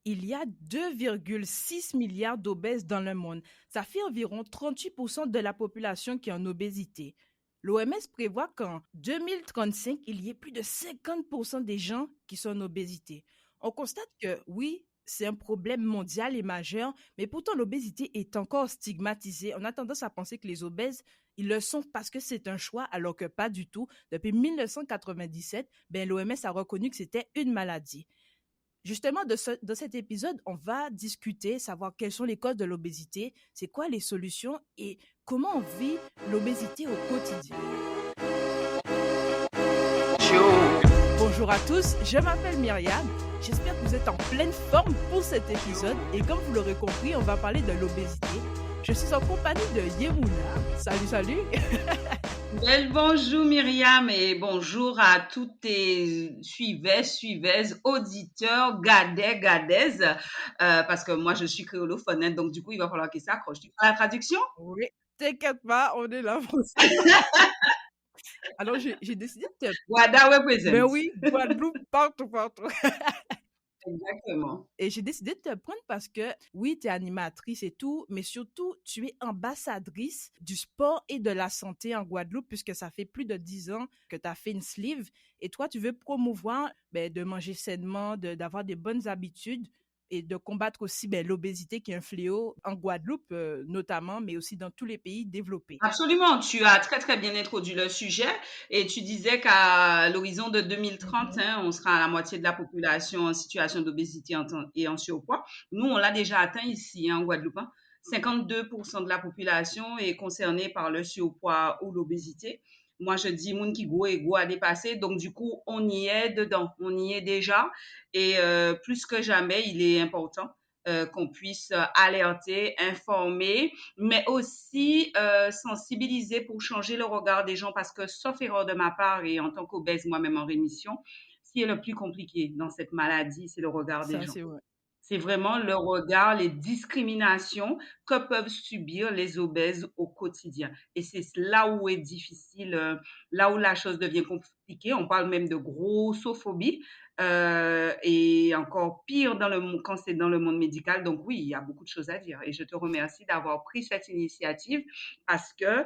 il y a 2,6 milliards d'obèses dans le monde. Ça fait environ 38% de la population qui est en obésité. L'OMS prévoit qu'en 2035, il y ait plus de 50% des gens qui sont en obésité. On constate que oui, c'est un problème mondial et majeur, mais pourtant l'obésité est encore stigmatisée. On a tendance à penser que les obèses, ils le sont parce que c'est un choix, alors que pas du tout. Depuis 1997, l'OMS a reconnu que c'était une maladie. Justement, de cet épisode, on va discuter, savoir quelles sont les causes de l'obésité, c'est quoi les solutions et comment on vit l'obésité au quotidien. Bonjour à tous, je m'appelle Myriam. J'espère que vous êtes en pleine forme pour cet épisode et comme vous l'aurez compris, on va parler de l'obésité. Je suis en compagnie de Yemouna. Salut, salut. Bonjour Myriam et bonjour à toutes tes suiveuses, auditeurs, gadaises, parce que moi je suis créolophone, hein, donc du coup il va falloir qu'ils s'accrochent. Tu fais la traduction? Oui, t'inquiète pas, on est là pour ça. Alors, j'ai décidé de te... Wada Ben represent. oui, Guadeloupe, partout, partout. Exactement. Et j'ai décidé de te prendre parce que, oui, tu es animatrice et tout, mais surtout, tu es ambassadrice du sport et de la santé en Guadeloupe, puisque ça fait plus de 10 ans que tu as fait une sleeve. Et toi, tu veux promouvoir de manger sainement, d'avoir des bonnes habitudes et de combattre aussi l'obésité qui est un fléau en Guadeloupe, notamment, mais aussi dans tous les pays développés. Absolument, tu as très très bien introduit le sujet et tu disais qu'à l'horizon de 2030, Mhm. hein, on sera à la moitié de la population en situation d'obésité et en surpoids. Nous, on l'a déjà atteint ici, hein, en Guadeloupe, hein. 52% de la population est concernée par le surpoids ou l'obésité. Moi, je dis, moun qui go et go à dépasser. Donc, du coup, on y est dedans. On y est déjà. Et plus que jamais, il est important qu'on puisse alerter, informer, mais aussi sensibiliser pour changer le regard des gens parce que, sauf erreur de ma part et en tant qu'obèse moi-même en rémission, ce qui est le plus compliqué dans cette maladie, c'est le regard des Ça, gens. c'est vrai. C'est vraiment le regard, les discriminations que peuvent subir les obèses au quotidien. Et c'est là où est difficile, là où la chose devient compliquée. On parle même de grossophobie et encore pire quand c'est dans le monde médical. Donc oui, il y a beaucoup de choses à dire. Et je te remercie d'avoir pris cette initiative parce que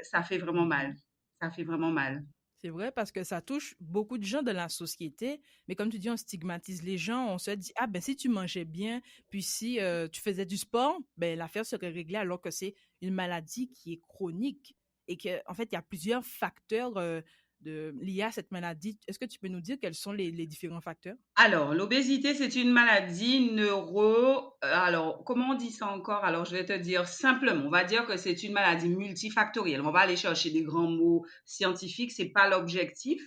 ça fait vraiment mal. Mhm. Ça fait vraiment mal. C'est vrai parce que ça touche beaucoup de gens de la société, mais comme tu dis, on stigmatise les gens, on se dit, ah ben si tu mangeais bien, puis si tu faisais du sport, ben l'affaire serait réglée alors que c'est une maladie qui est chronique et que en fait, il y a plusieurs facteurs liés à cette maladie. Est-ce que tu peux nous dire quels sont les différents facteurs? Alors, l'obésité, c'est une maladie alors, comment on dit ça encore? Alors, je vais te dire simplement, on va dire que c'est une maladie multifactorielle. On va pas aller chercher des grands mots scientifiques, c'est pas l'objectif.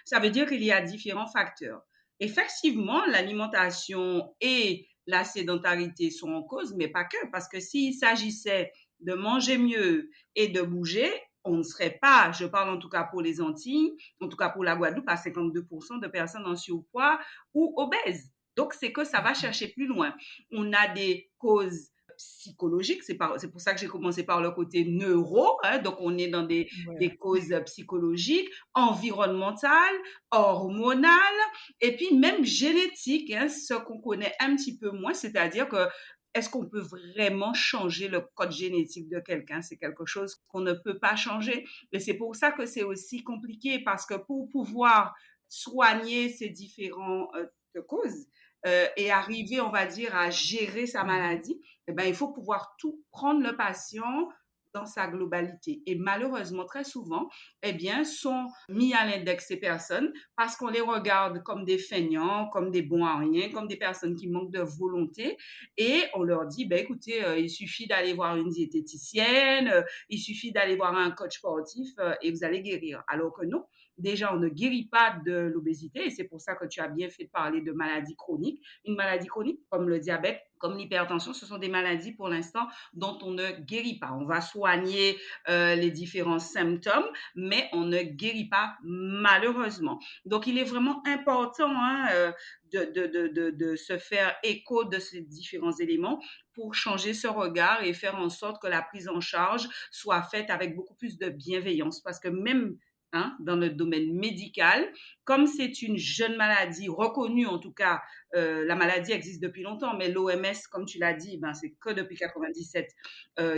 Ça veut dire qu'il y a différents facteurs. Effectivement, l'alimentation et la sédentarité sont en cause, mais pas que, parce que s'il s'agissait de manger mieux et de bouger, on ne serait pas, je parle en tout cas pour les Antilles, en tout cas pour la Guadeloupe, à 52% de personnes en surpoids ou obèses. Donc, c'est que ça va Mhm. chercher plus loin. On a des causes psychologiques, c'est pour ça que j'ai commencé par le côté neuro, hein, donc on est dans Ouais. des causes psychologiques, environnementales, hormonales, et puis même génétiques, hein, ce qu'on connaît un petit peu moins, c'est-à-dire que est-ce qu'on peut vraiment changer le code génétique de quelqu'un? C'est quelque chose qu'on ne peut pas changer. Et c'est pour ça que c'est aussi compliqué, parce que pour pouvoir soigner ces différentes causes et arriver, on va dire, à gérer sa Mhm. maladie, eh ben, il faut pouvoir tout prendre le patient dans sa globalité. Et malheureusement, très souvent, eh bien, sont mis à l'index ces personnes parce qu'on les regarde comme des feignants, comme des bons à rien, comme des personnes qui manquent de volonté. Et on leur dit, ben, écoutez, il suffit d'aller voir une diététicienne, il suffit d'aller voir un coach sportif et vous allez guérir. Alors que non, déjà, on ne guérit pas de l'obésité et c'est pour ça que tu as bien fait de parler de maladies chroniques. Une maladie chronique, comme le diabète, comme l'hypertension, ce sont des maladies pour l'instant dont on ne guérit pas. On va soigner les différents symptômes, mais on ne guérit pas malheureusement. Donc, il est vraiment important hein, de se faire écho de ces différents éléments pour changer ce regard et faire en sorte que la prise en charge soit faite avec beaucoup plus de bienveillance. Parce que même hein, dans le domaine médical. Comme c'est une jeune maladie reconnue, en tout cas, la maladie existe depuis longtemps, mais l'OMS, comme tu l'as dit, ben, c'est que depuis 97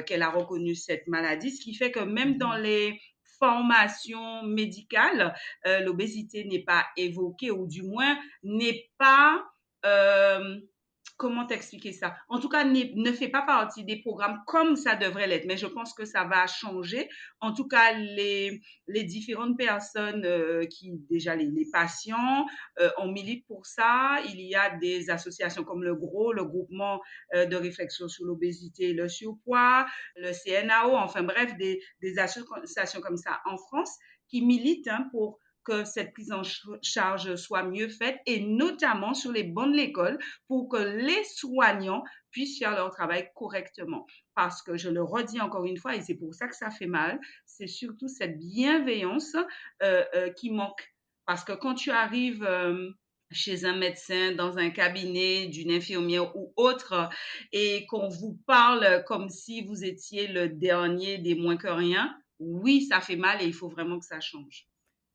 qu'elle a reconnu cette maladie, ce qui fait que même dans Mhm. les formations médicales, l'obésité n'est pas évoquée, ou du moins n'est pas... euh, comment t'expliquer ça? En tout cas, ne fait pas partie des programmes comme ça devrait l'être, mais je pense que ça va changer. En tout cas, les différentes personnes déjà les patients, on milite pour ça. Il y a des associations comme le groupement de réflexion sur l'obésité et le surpoids, le CNAO, enfin bref, des associations comme ça en France qui militent, hein, pour que cette prise en charge soit mieux faite, et notamment sur les bancs de l'école, pour que les soignants puissent faire leur travail correctement. Parce que je le redis encore une fois, et c'est pour ça que ça fait mal, c'est surtout cette bienveillance qui manque. Parce que quand tu arrives chez un médecin, dans un cabinet d'une infirmière ou autre, et qu'on vous parle comme si vous étiez le dernier des moins que rien, oui, ça fait mal et il faut vraiment que ça change.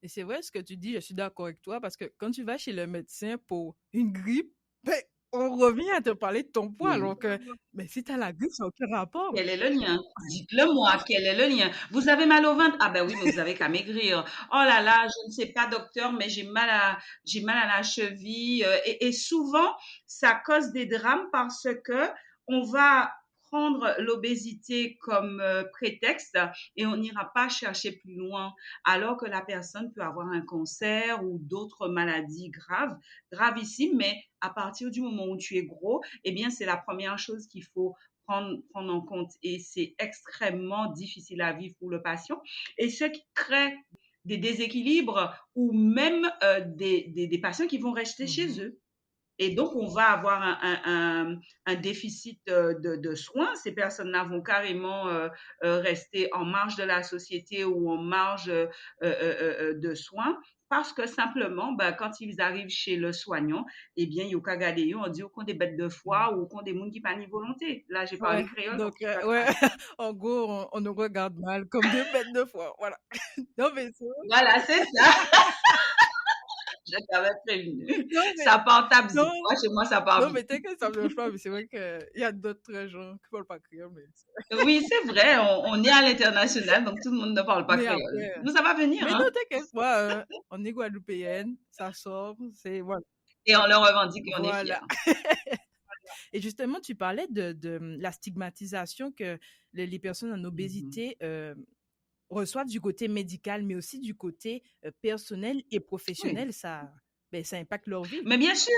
Et c'est vrai ce que tu dis, je suis d'accord avec toi, parce que quand tu vas chez le médecin pour une grippe, ben, on revient à te parler de ton poids, Oui. alors que, mais si tu as la grippe, ça n'a aucun rapport. Quel est le lien? Dites-le moi, quel est le lien? Vous avez mal au ventre? Ah ben oui, mais vous avez qu'à maigrir. Oh là là, je ne sais pas, docteur, mais j'ai mal à la cheville. Et souvent, ça cause des drames parce que on va prendre l'obésité comme prétexte et on n'ira pas chercher plus loin, alors que la personne peut avoir un cancer ou d'autres maladies graves, gravissimes, mais à partir du moment où tu es gros, eh bien, c'est la première chose qu'il faut prendre en compte, et c'est extrêmement difficile à vivre pour le patient, et ce qui crée des déséquilibres, ou même des patients qui vont rester chez Mhm. eux. Et donc, on va avoir un déficit de soins. Ces personnes-là vont carrément rester en marge de la société ou en marge de soins, parce que simplement, ben, quand ils arrivent chez le soignant, eh bien, il y a qu'à garder, on dit qu'on des bêtes de foie ou qu'on des gens qui pas ni volonté. Là, j'ai Ouais, parlé créole, donc donc, tu vas ouais, travailler. en gros, on nous regarde mal, comme des bêtes de foie, voilà. Non, mais c'est vrai. Voilà, c'est ça. Je t'avais prévenu. Non, mais, Ça part tabzi. non, Moi, chez moi, ça part non, vite. mais t'inquiète, ça me dérange pas, mais c'est vrai qu'il y a d'autres gens qui parlent pas créole, Oui, c'est vrai, on est à l'international, donc tout le monde ne parle pas mais créole. après, Mais ça va venir, mais non, hein? t'inquiète pas, on est guadeloupéenne, ça sort, c'est, voilà. Et on le revendique et on est fiers. Voilà. Et justement, tu parlais de la stigmatisation que les personnes en Mhm. obésité reçoivent du côté médical, mais aussi du côté personnel et Oui. professionnel. Ça, ben, ça impacte leur vie. Mais bien sûr,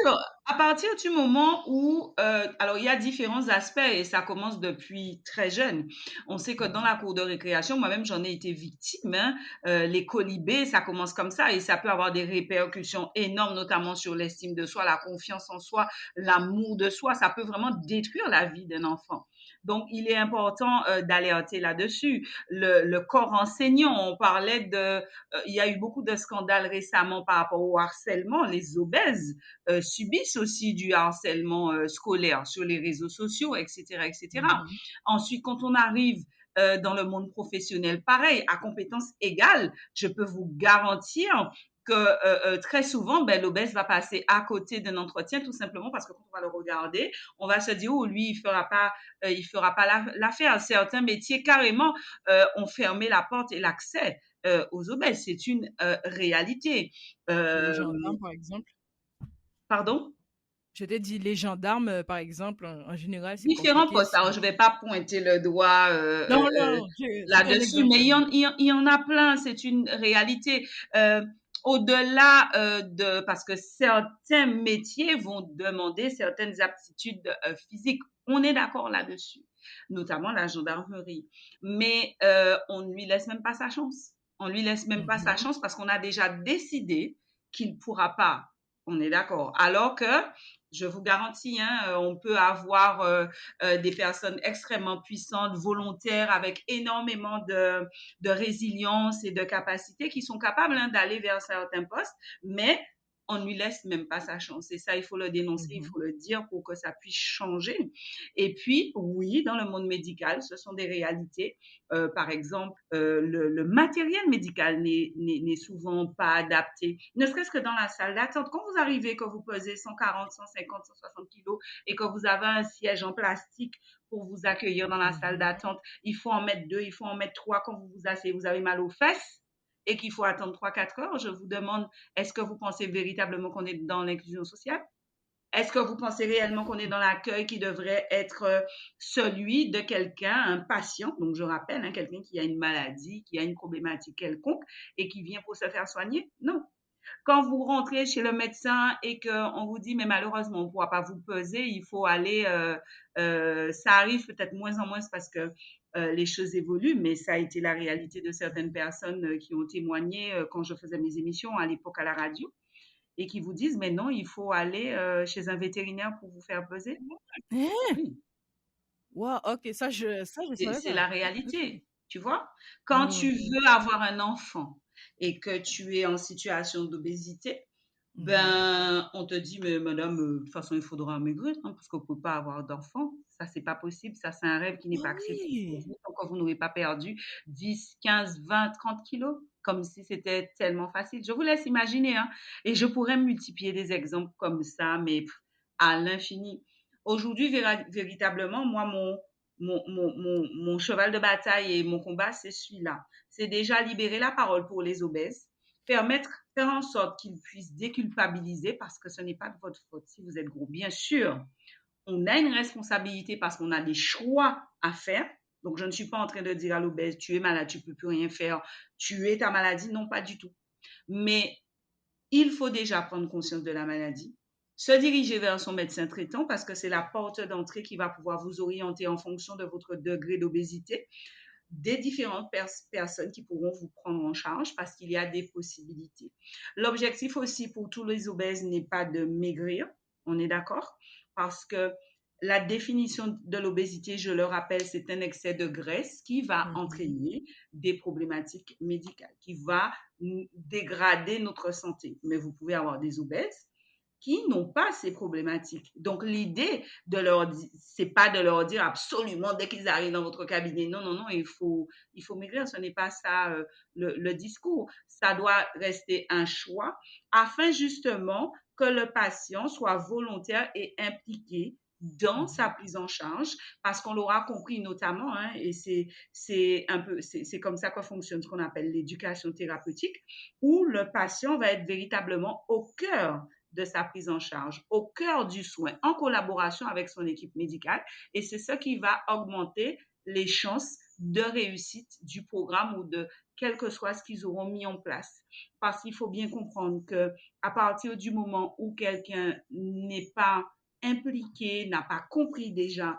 à partir du moment où, alors il y a différents aspects et ça commence depuis très jeune. On sait que dans Mhm. la cour de récréation, moi-même j'en ai été victime, hein, les colibés, ça commence comme ça et ça peut avoir des répercussions énormes, notamment sur l'estime de soi, la confiance en soi, l'amour de soi. Ça peut vraiment détruire la vie d'un enfant. Donc, il est important d'alerter là-dessus. Le corps enseignant, on parlait il y a eu beaucoup de scandales récemment par rapport au harcèlement. Les obèses subissent aussi du harcèlement scolaire sur les réseaux sociaux, etc., etc. Mhm. Ensuite, quand on arrive dans le monde professionnel, pareil, à compétences égales, je peux vous garantir que très souvent, ben, l'obèse va passer à côté d'un entretien, tout simplement parce que quand on va le regarder, on va se dire, oh, lui, il fera pas l'affaire. Certains métiers, carrément, ont fermé la porte et l'accès aux obèses. C'est une réalité. Les Euh, gendarmes, par exemple. Pardon? Je t'ai dit, les gendarmes, par exemple, en général, c'est Différents compliqué. postes. Alors, je ne vais pas pointer le doigt Non, non, c'était un là-dessus, exemple mais seulement. il y en a plein. C'est une réalité. Au-delà parce que certains métiers vont demander certaines aptitudes physiques. On est d'accord là-dessus, notamment la gendarmerie. Mais on ne lui laisse même pas sa chance. On lui laisse même pas sa Mhm. chance parce qu'on a déjà décidé qu'il ne pourra pas. On est d'accord. Alors que je vous garantis, hein, on peut avoir des personnes extrêmement puissantes, volontaires, avec énormément de résilience et de capacité qui sont capables, hein, d'aller vers certains postes, mais on ne lui laisse même pas sa chance. Et ça, il faut le dénoncer, il faut le dire pour que ça puisse changer. Et puis, oui, dans le monde médical, ce sont des réalités. Par exemple, le matériel médical n'est souvent pas adapté. Ne serait-ce que dans la salle d'attente. Quand vous arrivez, que vous pesez 140, 150, 160 kilos et que vous avez un siège en plastique pour vous accueillir dans la salle d'attente, il faut en mettre 2, il faut en mettre 3 quand vous vous asseyez, vous avez mal aux fesses et qu'il faut attendre 3-4 heures. Je vous demande, est-ce que vous pensez véritablement qu'on est dans l'inclusion sociale? Est-ce que vous pensez réellement qu'on est dans l'accueil qui devrait être celui de quelqu'un, un patient, donc je rappelle, hein, quelqu'un qui a une maladie, qui a une problématique quelconque et qui vient pour se faire soigner? Non. Quand vous rentrez chez le médecin et qu'on vous dit, mais malheureusement, on ne pourra pas vous peser, il faut aller, ça arrive peut-être moins en moins parce que les choses évoluent, mais ça a été la réalité de certaines personnes qui ont témoigné quand je faisais mes émissions à l'époque à la radio et qui vous disent, mais non, il faut aller chez un vétérinaire pour vous faire peser. Hein? Oui, Wow, OK, ça je savais c'est pas. la OK. réalité, tu vois. Quand tu OK. veux avoir un enfant et que tu es en situation d'obésité, ben, on te dit, mais madame, de toute façon, il faudra maigrir, hein, parce qu'on ne peut pas avoir d'enfant. Ça, c'est pas possible. Ça, c'est un rêve qui n'est Ah pas accessible pour oui! vous tant que vous n'aurez pas perdu 10, 15, 20, 30 kilos, comme si c'était tellement facile. Je vous laisse imaginer, hein. Et je pourrais multiplier des exemples comme ça, mais à l'infini. Aujourd'hui, véritablement, moi, mon cheval de bataille et mon combat, c'est celui-là. C'est déjà libérer la parole pour les obèses, faire en sorte qu'ils puissent déculpabiliser parce que ce n'est pas de votre faute si vous êtes gros. Bien sûr, on a une responsabilité parce qu'on a des choix à faire. Donc, je ne suis pas en train de dire à l'obèse, tu es malade, tu ne peux plus rien faire, tu es ta maladie. Non, pas du tout. Mais il faut déjà prendre conscience de la maladie, se diriger vers son médecin traitant parce que c'est la porte d'entrée qui va pouvoir vous orienter en fonction de votre degré d'obésité, des différentes personnes qui pourront vous prendre en charge parce qu'il y a des possibilités. L'objectif aussi pour tous les obèses n'est pas de maigrir, on est d'accord? Parce que la définition de l'obésité, je le rappelle, c'est un excès de graisse qui va entraîner des problématiques médicales, qui va dégrader notre santé. Mais vous pouvez avoir des obèses qui n'ont pas ces problématiques. Donc, l'idée de leur dire, c'est pas de leur dire absolument dès qu'ils arrivent dans votre cabinet, non, non, non, il faut maigrir. Ce n'est pas ça le discours. Ça doit rester un choix afin justement que le patient soit volontaire et impliqué dans sa prise en charge parce qu'on l'aura compris notamment hein, et c'est un peu c'est comme ça que fonctionne ce qu'on appelle l'éducation thérapeutique où le patient va être véritablement au cœur de sa prise en charge, au cœur du soin, en collaboration avec son équipe médicale. Et c'est ce qui va augmenter les chances de réussite du programme ou de quel que soit ce qu'ils auront mis en place. Parce qu'il faut bien comprendre que à partir du moment où quelqu'un n'est pas impliqué, n'a pas compris déjà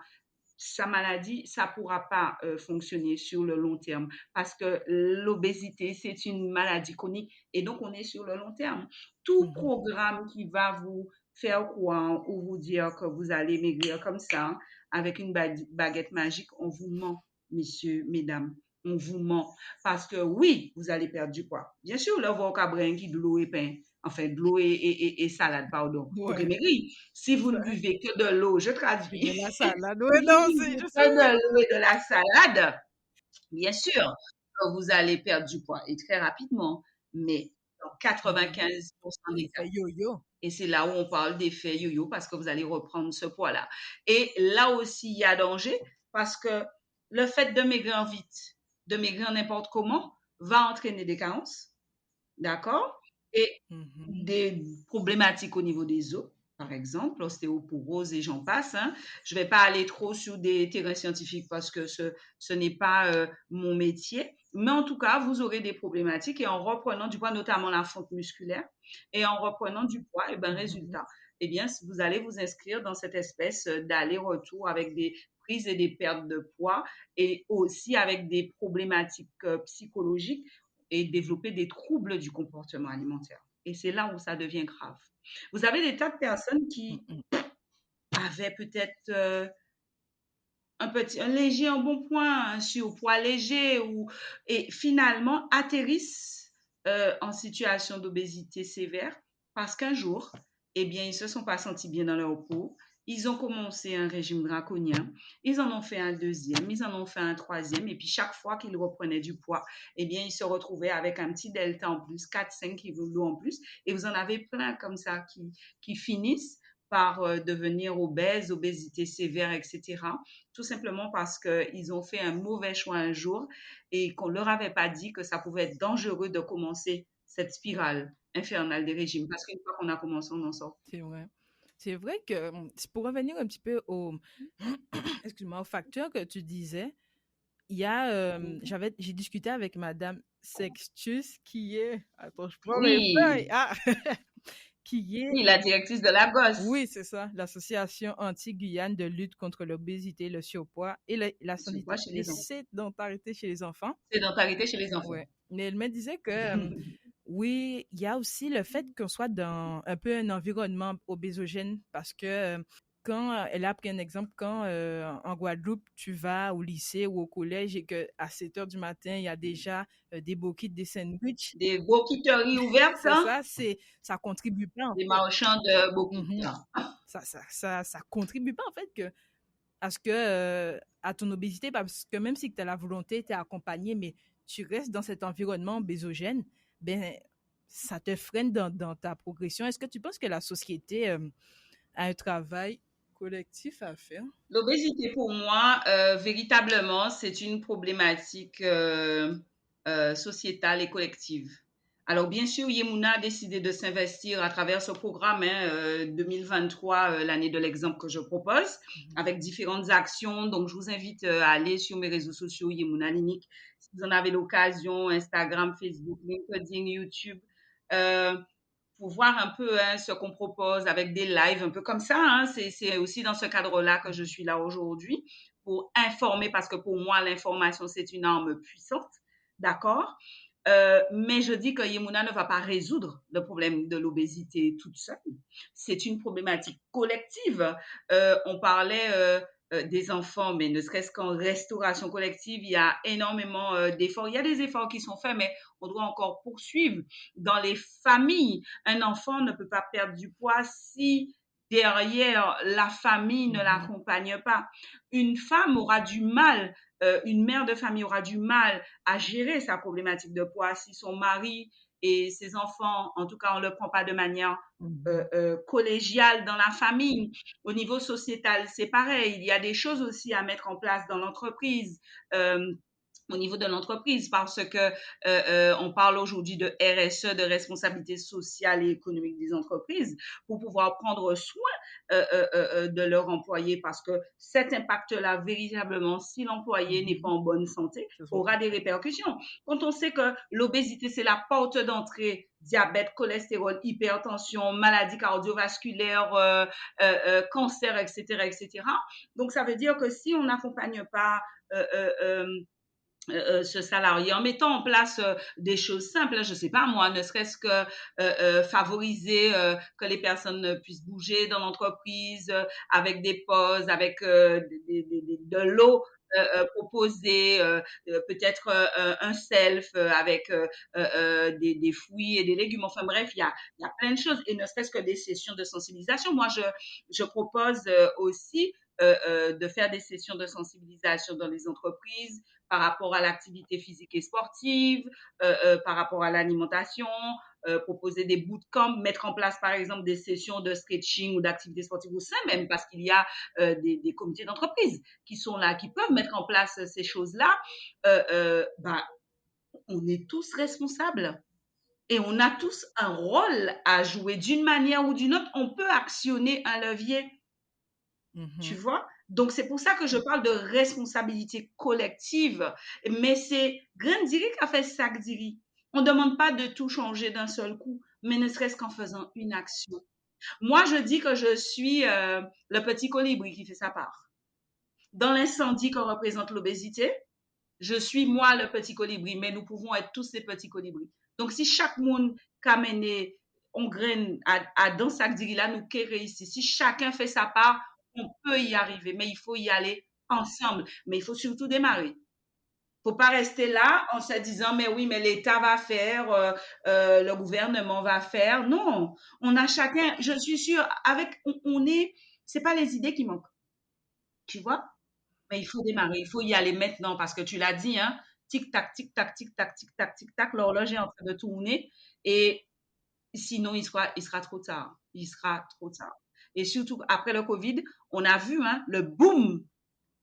sa maladie, ça ne pourra pas fonctionner sur le long terme parce que l'obésité, c'est une maladie chronique et donc on est sur le long terme. Tout programme qui va vous faire croire ou vous dire que vous allez maigrir comme ça, avec une baguette magique, on vous ment, messieurs, mesdames. On vous ment. Parce que oui, vous allez perdre du poids. Bien sûr, là, vous avez qui de l'eau et pain. Enfin, de l'eau et salade, pardon. Pour Ouais. maigrir. Si vous ne buvez que de l'eau, je Et traduis. de la salade. Si Ouais, vous non, buvez je que de sais. l'eau et de la salade, bien sûr que vous allez perdre du poids et très rapidement, mais dans 95% des cas. L'effet yo-yo. Et c'est là où on parle d'effet yo-yo parce que vous allez reprendre ce poids-là. Et là aussi, il y a danger parce que le fait de maigrir vite, de maigrir n'importe comment, va entraîner des carences, d'accord? Et des problématiques au niveau des os, par exemple, l'ostéoporose et j'en passe. Hein. Je ne vais pas aller trop sur des terrains scientifiques parce que ce n'est pas mon métier. Mais en tout cas, vous aurez des problématiques et en reprenant du poids, notamment la fonte musculaire, et en reprenant du poids, et ben résultat, eh bien, vous allez vous inscrire dans cette espèce d'aller-retour avec des prises et des pertes de poids et aussi avec des problématiques psychologiques et développer des troubles du comportement alimentaire. Et c'est là où ça devient grave. Vous avez des tas de personnes qui avaient peut-être un léger embonpoint, un surpoids léger, et finalement atterrissent en situation d'obésité sévère Parce qu'un jour, eh bien, ils se sont pas sentis bien dans leur peau. Ils ont commencé un régime draconien. Ils en ont fait un deuxième, ils en ont fait un troisième. Et puis, chaque fois qu'ils reprenaient du poids, eh bien, ils se retrouvaient avec un petit delta en plus, 4, 5 kilos en plus. Et vous en avez plein comme ça qui finissent par devenir obèses, obésité sévère, etc. Tout simplement parce qu'ils ont fait un mauvais choix un jour et qu'on leur avait pas dit que ça pouvait être dangereux de commencer cette spirale infernale des régimes. Parce qu'une fois qu'on a commencé, on en sort. C'est vrai. C'est vrai que, pour revenir un petit peu au, excuse-moi, au facteur que tu disais, il y a, j'ai discuté avec Madame Sextus qui est, attends, je prends mes feuilles, Oui, qui est, oui, la directrice de la gosse. oui, c'est ça, l'Association anti-Guyane de lutte contre l'obésité, le surpoids et la Je vois chez les les enfants. sédentarité chez les enfants. Sédentarité chez les enfants. Ouais. Mais elle me disait que, oui, il y a aussi le fait qu'on soit dans un peu un environnement obésogène parce que quand elle a pris un exemple, quand en Guadeloupe, tu vas au lycée ou au collège et que à 7 heures du matin, il y a déjà des bokits, des sandwichs, Des bokiteries ouvertes, c'est hein? ça, ça contribue pas en Des fait. marchands de bokites. Mhm. Ça contribue pas en fait que à ce que à ton obésité parce que même si tu as la volonté, tu es accompagné, mais tu restes dans cet environnement bésogène, ben ça te freine dans ta progression. Est-ce que tu penses que la société a un travail collectif à faire? L'obésité, pour moi, véritablement, c'est une problématique sociétale et collective. Alors, bien sûr, Yemuna a décidé de s'investir à travers ce programme 2023, l'année de l'exemple que je propose, Mhm. avec différentes actions. Donc, je vous invite à aller sur mes réseaux sociaux, Yemuna Linik, si vous en avez l'occasion, Instagram, Facebook, LinkedIn, YouTube. Euh, pour voir un peu hein, ce qu'on propose avec des lives, un peu comme ça. Hein. C'est aussi dans ce cadre-là que je suis là aujourd'hui pour informer, parce que pour moi, l'information, c'est une arme puissante. D'accord? Mais je dis que Yemuna ne va pas résoudre le problème de l'obésité toute seule. C'est une problématique collective. On parlait des enfants, mais ne serait-ce qu'en restauration collective, il y a énormément d'efforts. Il y a des efforts qui sont faits, mais on doit encore poursuivre. Dans les familles, un enfant ne peut pas perdre du poids si derrière la famille ne Mhm. l'accompagne pas. Une femme aura du mal, une mère de famille aura du mal à gérer sa problématique de poids si son mari et ses enfants, en tout cas, on ne le prend pas de manière Mhm. collégiale dans la famille. Au niveau sociétal, c'est pareil. Il y a des choses aussi à mettre en place dans l'entreprise. Au niveau de l'entreprise parce que on parle aujourd'hui de RSE, de responsabilité sociale et économique des entreprises, pour pouvoir prendre soin de leurs employés parce que cet impact-là, véritablement, si l'employé n'est pas Mhm. en bonne santé, C'est son aura des travail. répercussions. Quand on sait que l'obésité, c'est la porte d'entrée, diabète, cholestérol, hypertension, maladie cardiovasculaire, cancer, etc., etc. Donc, ça veut dire que si on n'accompagne pas euh, euh, euh, ce salarié en mettant en place des choses simples, je sais pas moi, ne serait-ce que favoriser que les personnes puissent bouger dans l'entreprise avec des pauses, avec de l'eau proposée, peut-être un self avec des fruits et des légumes. Enfin bref, il y a plein de choses et ne serait-ce que des sessions de sensibilisation. Moi, je propose aussi de faire des sessions de sensibilisation dans les entreprises par rapport à l'activité physique et sportive, par rapport à l'alimentation, proposer des bootcamps, mettre en place par exemple des sessions de stretching ou d'activité sportive au sein même, parce qu'il y a des comités d'entreprise qui sont là, qui peuvent mettre en place ces choses-là. Bah, on est tous responsables. Et on a tous un rôle à jouer d'une manière ou d'une autre. On peut actionner un levier. Tu Mhm. vois? Donc, c'est pour ça que je parle de responsabilité collective. Mais c'est Grandiri qui a fait Sakdiri. On ne demande pas de tout changer d'un seul coup, mais ne serait-ce qu'en faisant une action. Moi, je dis que je suis le petit colibri qui fait sa part. Dans l'incendie que représente l'obésité, je suis moi le petit colibri, mais nous pouvons être tous ces petits colibris. Donc, si chaque monde a mené, on graine à dans Sakdiri là, nous qui réussit. Si chacun fait sa part, on peut y arriver, mais il faut y aller ensemble. Mais il faut surtout démarrer. Faut pas rester là en se disant, mais oui, mais l'État va faire, le gouvernement va faire. Non, on a chacun, je suis sûre, c'est pas les idées qui manquent, tu vois? Mais il faut démarrer, il faut y aller maintenant parce que tu l'as dit, hein, tic-tac, tic-tac, tic-tac, tic-tac, tic-tac, l'horloge est en train de tourner et sinon il sera trop tard. Il sera trop tard. Et surtout après le Covid, on a vu hein, le boom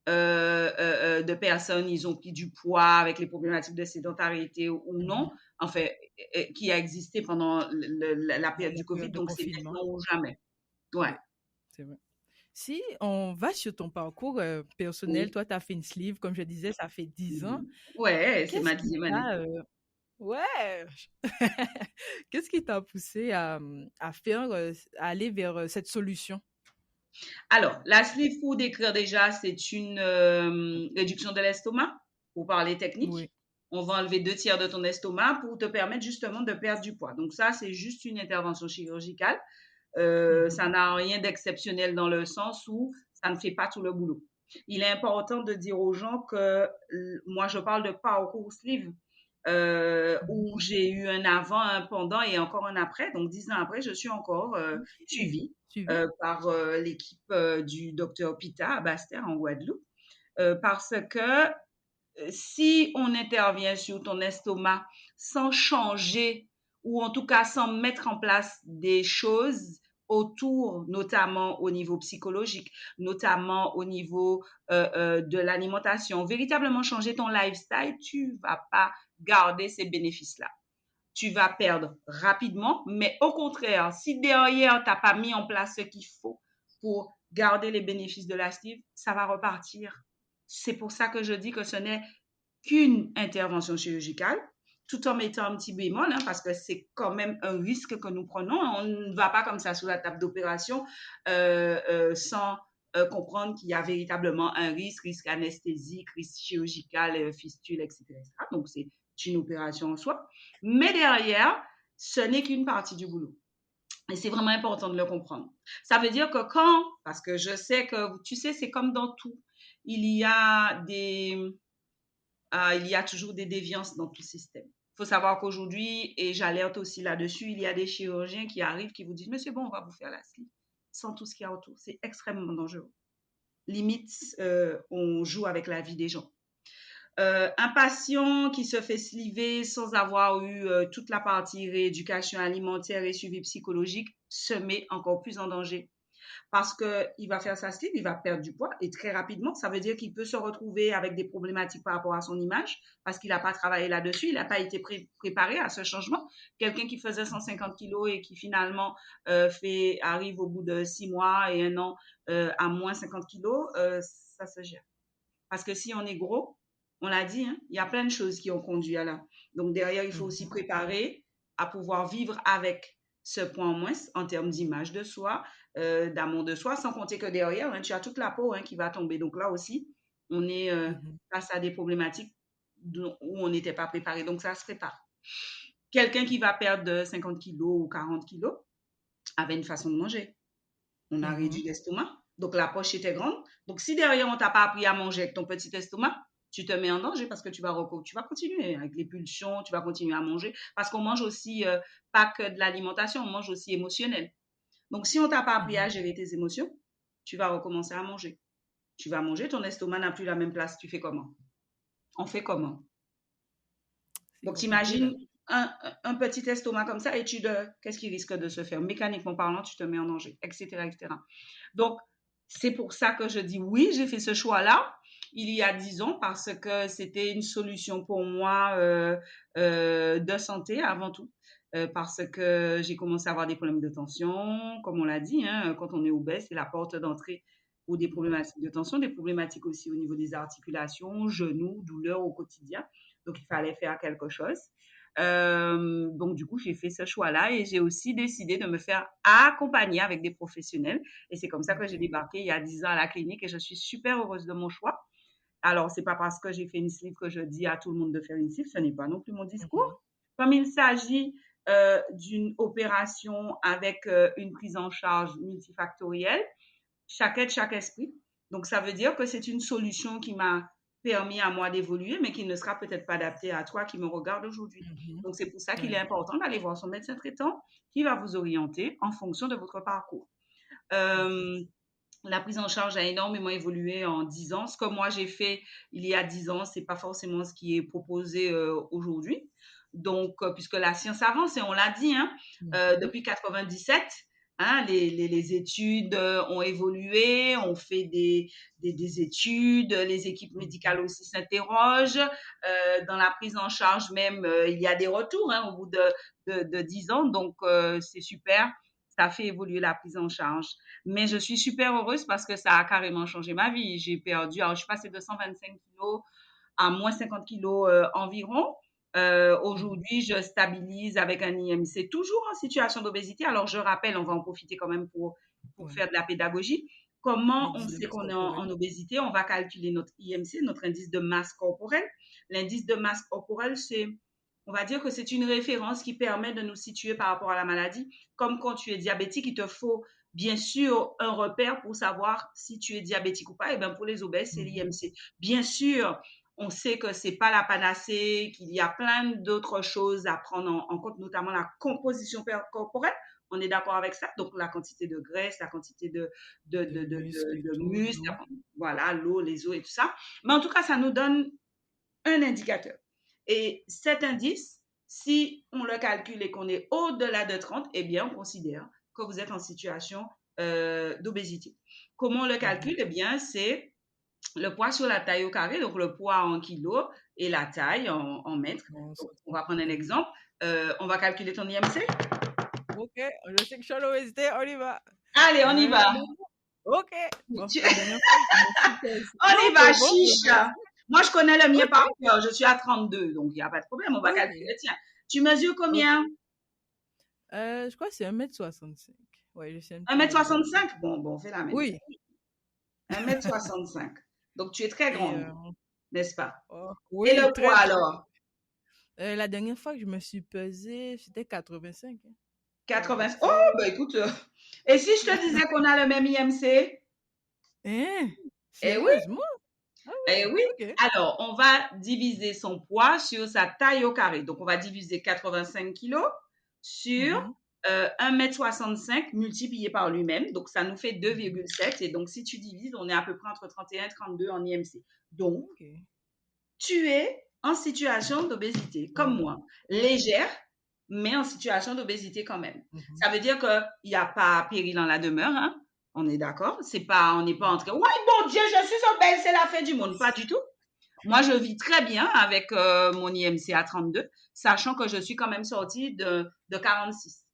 de personnes, ils ont pris du poids avec les problématiques de sédentarité ou non, Mhm. enfin, qui a existé pendant la période La du Covid. période de Donc c'est confinement. maintenant ou jamais. Ouais. Oui, c'est vrai. Si on va sur ton parcours personnel, Oui. toi, tu as fait une sleeve, comme je disais, ça fait 10 ans. Ouais, c'est Qu'est-ce ma qui 10e année. t'a... Ouais! Qu'est-ce qui t'a poussé à faire, à aller vers cette solution? Alors, la sleeve pour décrire déjà, c'est une réduction de l'estomac, pour parler technique. Oui. On va enlever 2 tiers de ton estomac pour te permettre justement de perdre du poids. Donc ça, c'est juste une intervention chirurgicale. Ça Mhm. n'a rien d'exceptionnel dans le sens où ça ne fait pas tout le boulot. Il est important de dire aux gens que moi, je parle de parcours sleeve, Mhm. où j'ai eu un avant, un pendant et encore un après. Donc, 10 ans après, je suis encore Ok. suivie Suivi? par l'équipe du docteur Pita à Basse-Terre en Guadeloupe. Parce que si on intervient sur ton estomac sans changer ou en tout cas sans mettre en place des choses autour, notamment au niveau psychologique, notamment au niveau de l'alimentation, véritablement changer ton lifestyle, tu vas pas garder ces bénéfices-là. Tu vas perdre rapidement, mais au contraire, si derrière, tu n'as pas mis en place ce qu'il faut pour garder les bénéfices de la sleeve, ça va repartir. C'est pour ça que je dis que ce n'est qu'une intervention chirurgicale, tout en mettant un petit bémol, hein, parce que c'est quand même un risque que nous prenons. On ne va pas comme ça sous la table d'opération sans comprendre qu'il y a véritablement un risque anesthésique, risque chirurgical, fistule, etc. Donc, c'est une opération en soi. Mais derrière, ce n'est qu'une partie du boulot. Et c'est vraiment important de le comprendre. Ça veut dire que parce que je sais que, tu sais, c'est comme dans tout, il y a il y a toujours des déviances dans tout le système. Il faut savoir qu'aujourd'hui, et j'alerte aussi là-dessus, il y a des chirurgiens qui arrivent, qui vous disent, mais c'est bon, on va vous faire la sleeve, sans tout ce qu'il y a autour. C'est extrêmement dangereux. Limite, on joue avec la vie des gens. Un patient qui se fait sliver sans avoir eu toute la partie rééducation alimentaire et suivi psychologique se met encore plus en danger parce qu'il va faire sa sleeve, il va perdre du poids et très rapidement, ça veut dire qu'il peut se retrouver avec des problématiques par rapport à son image parce qu'il n'a pas travaillé là-dessus, il n'a pas été préparé à ce changement. Quelqu'un qui faisait 150 kilos et qui finalement arrive au bout de 6 mois et un an à moins 50 kilos, ça se gère. Parce que si on est gros, on l'a dit, hein, il y a plein de choses qui ont conduit à là. Donc derrière, il faut aussi Mhm. préparer à pouvoir vivre avec ce point en moins en termes d'image de soi, d'amour de soi, sans compter que derrière, hein, tu as toute la peau hein, qui va tomber. Donc là aussi, on est Mhm. face à des problématiques où on n'était pas préparé. Donc ça se prépare. Quelqu'un qui va perdre 50 kilos ou 40 kilos avait une façon de manger. On a réduit Mhm. l'estomac. Donc, la poche était grande. Donc, si derrière, on t'a pas appris à manger avec ton petit estomac, tu te mets en danger parce que tu vas continuer avec les pulsions, tu vas continuer à manger. Parce qu'on mange aussi, pas que de l'alimentation, on mange aussi émotionnel. Donc, si on t'a pas appris à Mhm. gérer tes émotions, tu vas recommencer à manger. Tu vas manger, ton estomac n'a plus la même place. Tu fais comment? On fait comment? C'est Donc, compliqué là. t'imagines un petit estomac comme ça et qu'est-ce qui risque de se faire? Mécaniquement parlant, tu te mets en danger, etc., etc. Donc, c'est pour ça que je dis oui, j'ai fait ce choix-là il y a 10 ans parce que c'était une solution pour moi de santé avant tout. Parce que j'ai commencé à avoir des problèmes de tension, comme on l'a dit, hein, quand on est obèse, c'est la porte d'entrée pour des problématiques de tension, des problématiques aussi au niveau des articulations, genoux, douleurs au quotidien. Donc, il fallait faire quelque chose. Donc, du coup, j'ai fait ce choix-là et j'ai aussi décidé de me faire accompagner avec des professionnels. Et c'est comme ça que j'ai Ok. débarqué il y a 10 ans à la clinique et je suis super heureuse de mon choix. Alors, c'est pas parce que j'ai fait une sleeve que je dis à tout le monde de faire une sleeve, ce n'est pas non plus mon Mhm. discours. Comme il s'agit d'une opération avec une prise en charge multifactorielle, chaque aide, chaque esprit. Donc, ça veut dire que c'est une solution qui m'a permis à moi d'évoluer, mais qui ne sera peut-être pas adapté à toi qui me regarde aujourd'hui. Donc, c'est pour ça qu'il est Ouais. important d'aller voir son médecin traitant qui va vous orienter en fonction de votre parcours. Euh, la prise en charge a énormément évolué en 10 ans. Ce que moi j'ai fait il y a 10 ans, c'est pas forcément ce qui est proposé aujourd'hui. Donc, puisque la science avance et on l'a dit, hein, Mhm. depuis 97, hein, les études ont évolué, on fait des études, les équipes médicales Mhm. aussi s'interrogent. Dans la prise en charge même, il y a des retours hein, au bout de 10 ans. Donc, c'est super. Ça fait évoluer la prise en charge. Mais je suis super heureuse parce que ça a carrément changé ma vie. J'ai perdu, alors je suis passée de 125 kilos à moins 50 kilos environ. Mhm. Aujourd'hui, je stabilise avec un IMC toujours en situation d'obésité. Alors, je rappelle, on va en profiter quand même pour Ouais. faire de la pédagogie. Comment on L'indice de sait masse qu'on est corporelle. en obésité? On va calculer notre IMC, notre indice de masse corporelle. L'indice de masse corporelle, on va dire que c'est une référence qui permet de nous situer par rapport à la maladie. Comme quand tu es diabétique, il te faut bien sûr un repère pour savoir si tu es diabétique ou pas. Et bien pour les obèses, c'est Mhm. l'IMC. Bien sûr, on sait que c'est pas la panacée, qu'il y a plein d'autres choses à prendre en compte, notamment la composition corporelle. On est d'accord avec ça. Donc, la quantité de graisse, la quantité De muscles et de tout, de muscles, l'eau. voilà, l'eau, les os et tout ça. Mais en tout cas, ça nous donne un indicateur. Et cet indice, si on le calcule et qu'on est au-delà de 30, eh bien, on considère que vous êtes en situation d'obésité. Comment on le calcule? Mhm. Eh bien, c'est le poids sur la taille au carré, donc le poids en kilos et la taille en mètres. Bon, Donc, ça, on va prendre un mhm. exemple. On va calculer ton IMC. Ok, je sais que je suis en obésité, on y va. Allez, on y va. Ok. Bon, Tu- la dernière fois, je me suis pesée. On Non, y va, c'est bon, je chiche. me suis. Moi, je connais le mien Ok, par cœur. Je suis à 32, donc il n'y a pas de problème. On va ok, calculer. Tiens, tu mesures ok. combien? Je crois que c'est 1,65 m. Ouais, je suis un Un petit mètre bébé. soixante-cinq. Bon, on fait la même. Oui. 1,65 m. Donc, tu es très Et grande, n'est-ce pas? oh, Et oui, le poids très, très. alors? La dernière fois que je me suis pesée, c'était 85, hein. Ouais, 80. Oh, très. bah écoute. Et si je te disais qu'on a le même IMC? Hein? Eh oui. Sérieusement? Ah Eh ouais, oui, ok. alors on va diviser son poids sur sa taille au carré. Donc on va diviser 85 kilos sur Mhm. 1,65 m multiplié par lui-même. Donc ça nous fait 2,7. Et donc si tu divises, on est à peu près entre 31 et 32 en IMC. Donc Ok. tu es en situation d'obésité, comme Ouais. moi, Ok. légère, mais en situation d'obésité quand même. Mhm. Ça veut dire qu'il n'y a pas péril en la demeure, hein? On est d'accord? On n'est pas Mhm. entré, ouais, bon Dieu, je suis obèse, c'est la fin du monde. Pas du tout. Moi, je vis très bien avec mon IMC à 32, sachant que je suis quand même sortie de 46.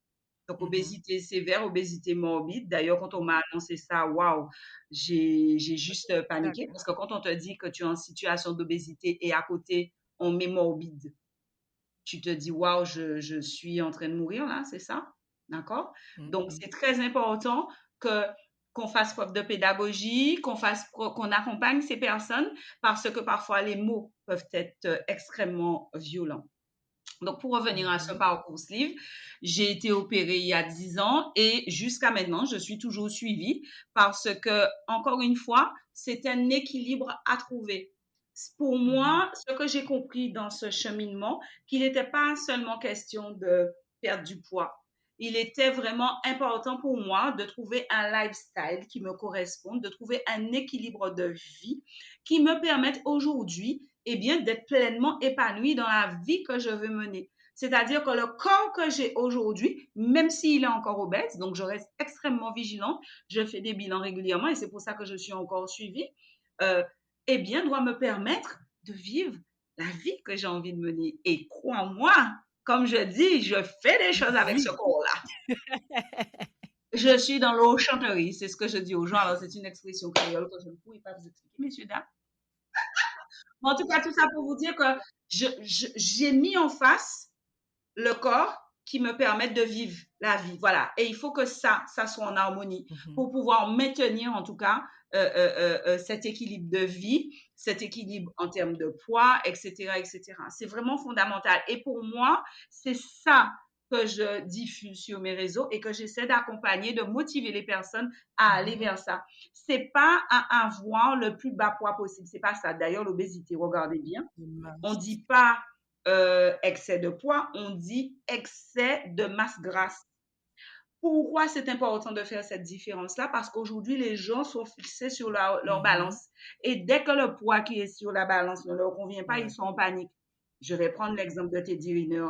Donc, Mhm. obésité sévère, obésité morbide. D'ailleurs, quand on m'a annoncé ça, waouh, j'ai juste paniqué D'accord. parce que quand on te dit que tu es en situation d'obésité et à côté, on met morbide, tu te dis, waouh, je suis en train de mourir là, c'est ça? D'accord? Donc, Mhm. c'est très important que qu'on fasse preuve de pédagogie, qu'on accompagne ces personnes parce que parfois les mots peuvent être extrêmement violents. Donc, pour revenir à ce Mhm. parcours livre, j'ai été opérée il y a 10 ans et jusqu'à maintenant, je suis toujours suivie parce que, encore une fois, c'est un équilibre à trouver. Pour Mhm. moi, ce que j'ai compris dans ce cheminement, qu'il n'était pas seulement question de perdre du poids. Il était vraiment important pour moi de trouver un lifestyle qui me corresponde, de trouver un équilibre de vie qui me permette aujourd'hui eh bien, d'être pleinement épanouie dans la vie que je veux mener. C'est-à-dire que le corps que j'ai aujourd'hui, même s'il est encore obèse, donc je reste extrêmement vigilante, je fais des bilans régulièrement et c'est pour ça que je suis encore suivie, euh, eh bien, doit me permettre de vivre la vie que j'ai envie de mener. Et crois-moi, comme je dis, je fais des choses avec ce Oui. corps-là. Je suis dans l'eau chanterie, c'est ce que je dis aux gens. Alors, c'est une expression créole que je ne pourrais pas vous expliquer, messieurs, dames. En tout cas, tout ça pour vous dire que j'ai mis en face le corps qui me permet de vivre la vie. Voilà. Et il faut que ça soit en harmonie Mhm. pour pouvoir maintenir en tout cas cet équilibre de vie, cet équilibre en termes de poids, etc., etc. C'est vraiment fondamental. Et pour moi, c'est ça que je diffuse sur mes réseaux et que j'essaie d'accompagner, de motiver les personnes à aller vers ça. C'est pas à avoir le plus bas poids possible. C'est pas ça. D'ailleurs, l'obésité, regardez bien. On dit pas excès de poids, on dit excès de masse grasse. Pourquoi c'est important de faire cette différence-là? Parce qu'aujourd'hui, les gens sont fixés sur leur balance. Et dès que le poids qui est sur la balance ne leur convient pas, ils sont en panique. Je vais prendre l'exemple de Teddy Riner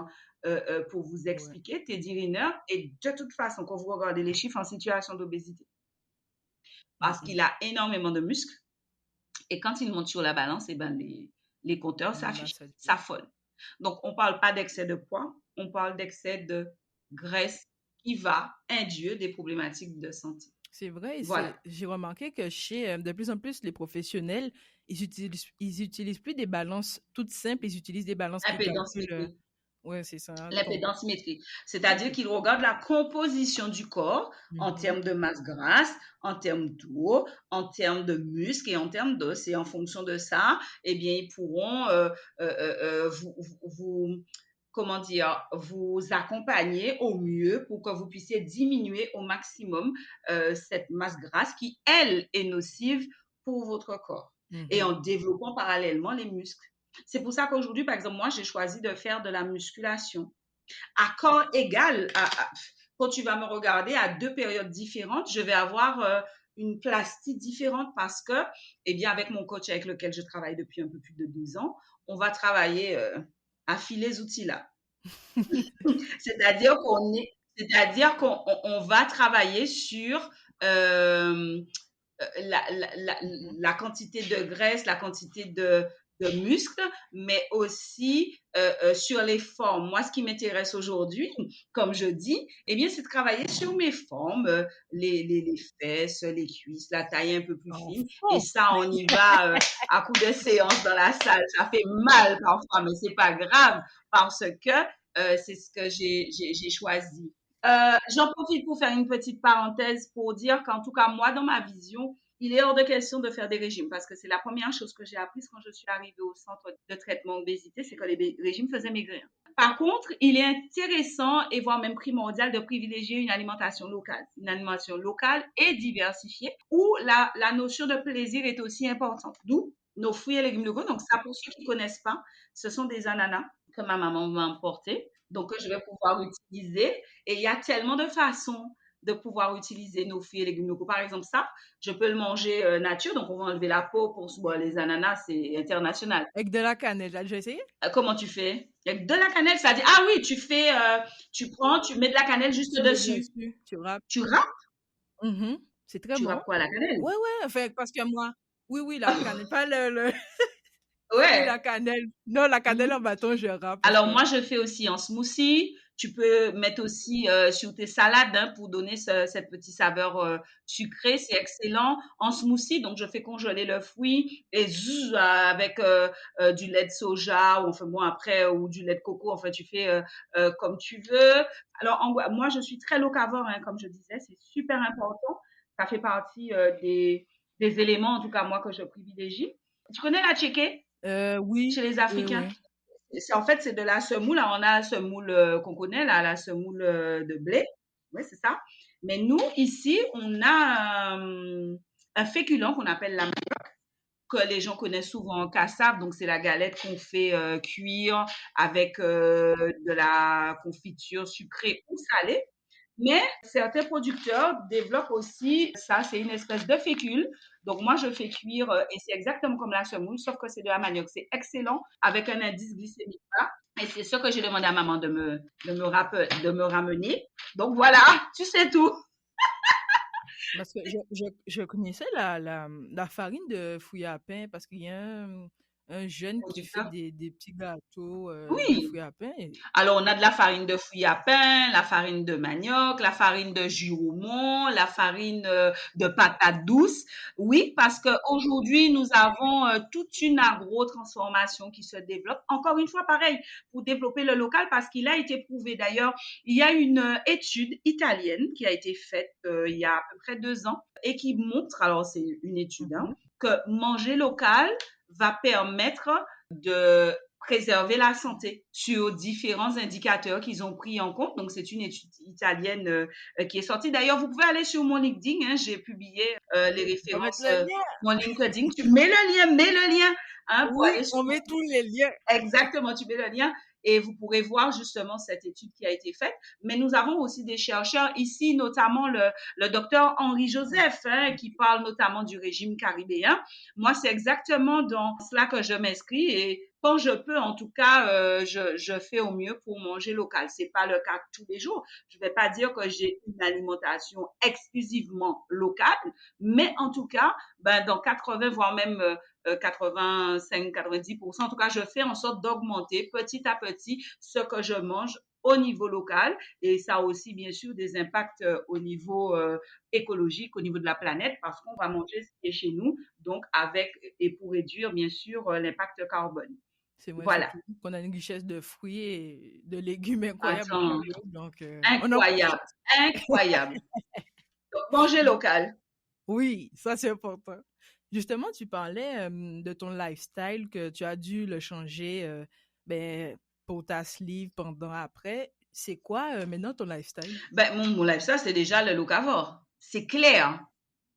pour vous expliquer. Teddy Riner est de toute façon, quand vous regardez les chiffres, en situation d'obésité. Parce qu'il a énormément de muscles. Et quand il monte sur la balance, eh ben, les compteurs s'affolent. Donc, on ne parle pas d'excès de poids, on parle d'excès de graisse qui va induire des problématiques de santé. C'est vrai, Voilà. j'ai remarqué que chez de plus en plus les professionnels, ils utilisent plus des balances toutes simples, ils utilisent des balances qui Impédance calculent. métrique. Ouais, c'est ça. L'impédance métrique. C'est-à-dire qu'ils regardent la composition du corps en termes de masse grasse, en termes d'eau, en termes de muscles et en termes d'os. Et en fonction de ça, eh bien, ils pourront comment dire, vous accompagner au mieux pour que vous puissiez diminuer au maximum cette masse grasse qui, elle, est nocive pour votre corps. Et en développant parallèlement les muscles. C'est pour ça qu'aujourd'hui, par exemple, moi, j'ai choisi de faire de la musculation. À corps égal, quand tu vas me regarder à 2 périodes différentes, je vais avoir une plastie différente parce que, eh bien, avec mon coach avec lequel je travaille depuis un peu plus de 2 ans, on va travailler à filer les outils là. C'est-à-dire qu'on va travailler sur la quantité de graisse, la quantité de muscles, mais aussi sur les formes. Moi, ce qui m'intéresse aujourd'hui, comme je dis, eh bien, c'est de travailler sur mes formes, les fesses, les cuisses, la taille un peu plus fine. Et ça, on y va à coup de séance dans la salle. Ça fait mal parfois, mais c'est pas grave parce que c'est ce que j'ai choisi. J'en profite pour faire une petite parenthèse pour dire qu'en tout cas, moi, dans ma vision, il est hors de question de faire des régimes parce que c'est la première chose que j'ai apprise quand je suis arrivée au centre de traitement obésité, c'est que les régimes faisaient maigrir. Par contre, il est intéressant et voire même primordial de privilégier une alimentation locale et diversifiée où la notion de plaisir est aussi importante. D'où nos fruits et légumes locaux. Donc ça, pour ceux qui ne connaissent pas, ce sont des ananas que ma maman m'a emporté, donc que je vais pouvoir utiliser. Et il y a tellement de façons de pouvoir utiliser nos fruits et légumes locaux. Par exemple, ça, je peux le manger nature, donc on va enlever la peau pour les ananas, c'est international. Avec de la cannelle, j'ai déjà essayé? Comment tu fais? Avec de la cannelle, c'est-à-dire, ah oui, tu mets de la cannelle juste dessus. Tu râpes. Tu râpes? C'est très Tu bon. râpes quoi, la cannelle? Ouais, enfin, parce que moi, oui, la cannelle, pas le... Oui, Ouais. la cannelle. Non, la cannelle en bâton, je râpe. Alors, moi, je fais aussi en smoothie. Tu peux mettre aussi sur tes salades hein, pour donner cette petite saveur sucrée. C'est excellent. En smoothie, donc je fais congeler le fruit et avec du lait de soja ou enfin bon après ou du lait de coco. Enfin, tu fais comme tu veux. Alors, moi, je suis très locavore, hein, comme je disais. C'est super important. Ça fait partie des éléments, en tout cas moi, que je privilégie. Tu connais la tchéké Oui, chez les Africains? oui. En fait, c'est de la semoule. Là, on a la semoule qu'on connaît, là, la semoule de blé. Oui, c'est ça. Mais nous, ici, on a un féculent qu'on appelle la manioc, que les gens connaissent souvent en cassave. Donc, c'est la galette qu'on fait cuire avec de la confiture sucrée ou salée. Mais certains producteurs développent aussi ça, c'est une espèce de fécule. Donc moi, je fais cuire et c'est exactement comme la semoule, sauf que c'est de la manioc. C'est excellent avec un indice glycémique bas. Et c'est ce que j'ai demandé à maman de me ramener. Donc voilà, tu sais tout. Parce que je connaissais la farine de fruits à pain parce qu'il y a un jeune qui fait des petits gâteaux de Oui. fruits à pain. Alors, on a de la farine de fruits à pain, la farine de manioc, la farine de juromon, la farine de patate douce. Oui, parce qu'aujourd'hui, nous avons toute une agro-transformation qui se développe. Encore une fois, pareil, pour développer le local, parce qu'il a été prouvé. D'ailleurs, il y a une étude italienne qui a été faite il y a à peu près 2 ans et qui montre, alors c'est une étude, hein, que manger local va permettre de préserver la santé sur différents indicateurs qu'ils ont pris en compte. Donc, c'est une étude italienne qui est sortie. D'ailleurs, vous pouvez aller sur mon LinkedIn. Hein, j'ai publié les On va mettre références, le lien. mon LinkedIn. Tu mets le lien hein, pour Oui, aller sur on met tous les liens. exactement, tu mets le lien et vous pourrez voir justement cette étude qui a été faite. Mais nous avons aussi des chercheurs ici, notamment le docteur Henri Joseph, hein, qui parle notamment du régime caribéen. Moi, c'est exactement dans cela que je m'inscris et quand je peux, en tout cas, je fais au mieux pour manger local. C'est pas le cas tous les jours. Je vais pas dire que j'ai une alimentation exclusivement locale, mais en tout cas, ben, dans 80, voire même 85-90%. En tout cas, je fais en sorte d'augmenter petit à petit ce que je mange au niveau local et ça a aussi bien sûr des impacts au niveau écologique, au niveau de la planète parce qu'on va manger ce qui est chez nous, donc avec et pour réduire bien sûr l'impact carbone. C'est vrai, Voilà. surtout qu'on a une richesse de fruits et de légumes incroyable au Attends, Cameroun, donc on en incroyable, profite. incroyable. Donc, manger local. Oui, ça c'est important. Justement, tu parlais de ton lifestyle que tu as dû le changer ben, pour ta sleeve pendant après. C'est quoi maintenant ton lifestyle? Ben, mon lifestyle, c'est déjà le locavore. C'est clair.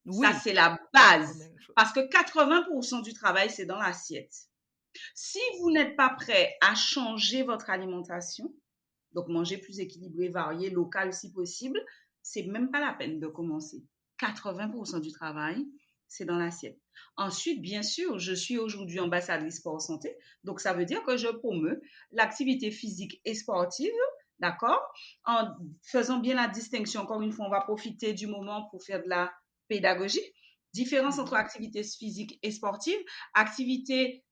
Ça, Oui, c'est la première base. chose. Parce que 80% du travail, c'est dans l'assiette. Si vous n'êtes pas prêt à changer votre alimentation, donc manger plus équilibré, varié, local si possible, c'est même pas la peine de commencer. 80% du travail, c'est dans l'assiette. Ensuite, bien sûr, je suis aujourd'hui ambassadrice sport santé, donc ça veut dire que je promeus l'activité physique et sportive, d'accord? En faisant bien la distinction, encore une fois, on va profiter du moment pour faire de la pédagogie. Différence entre Mhm. activité physique et sportive. Activité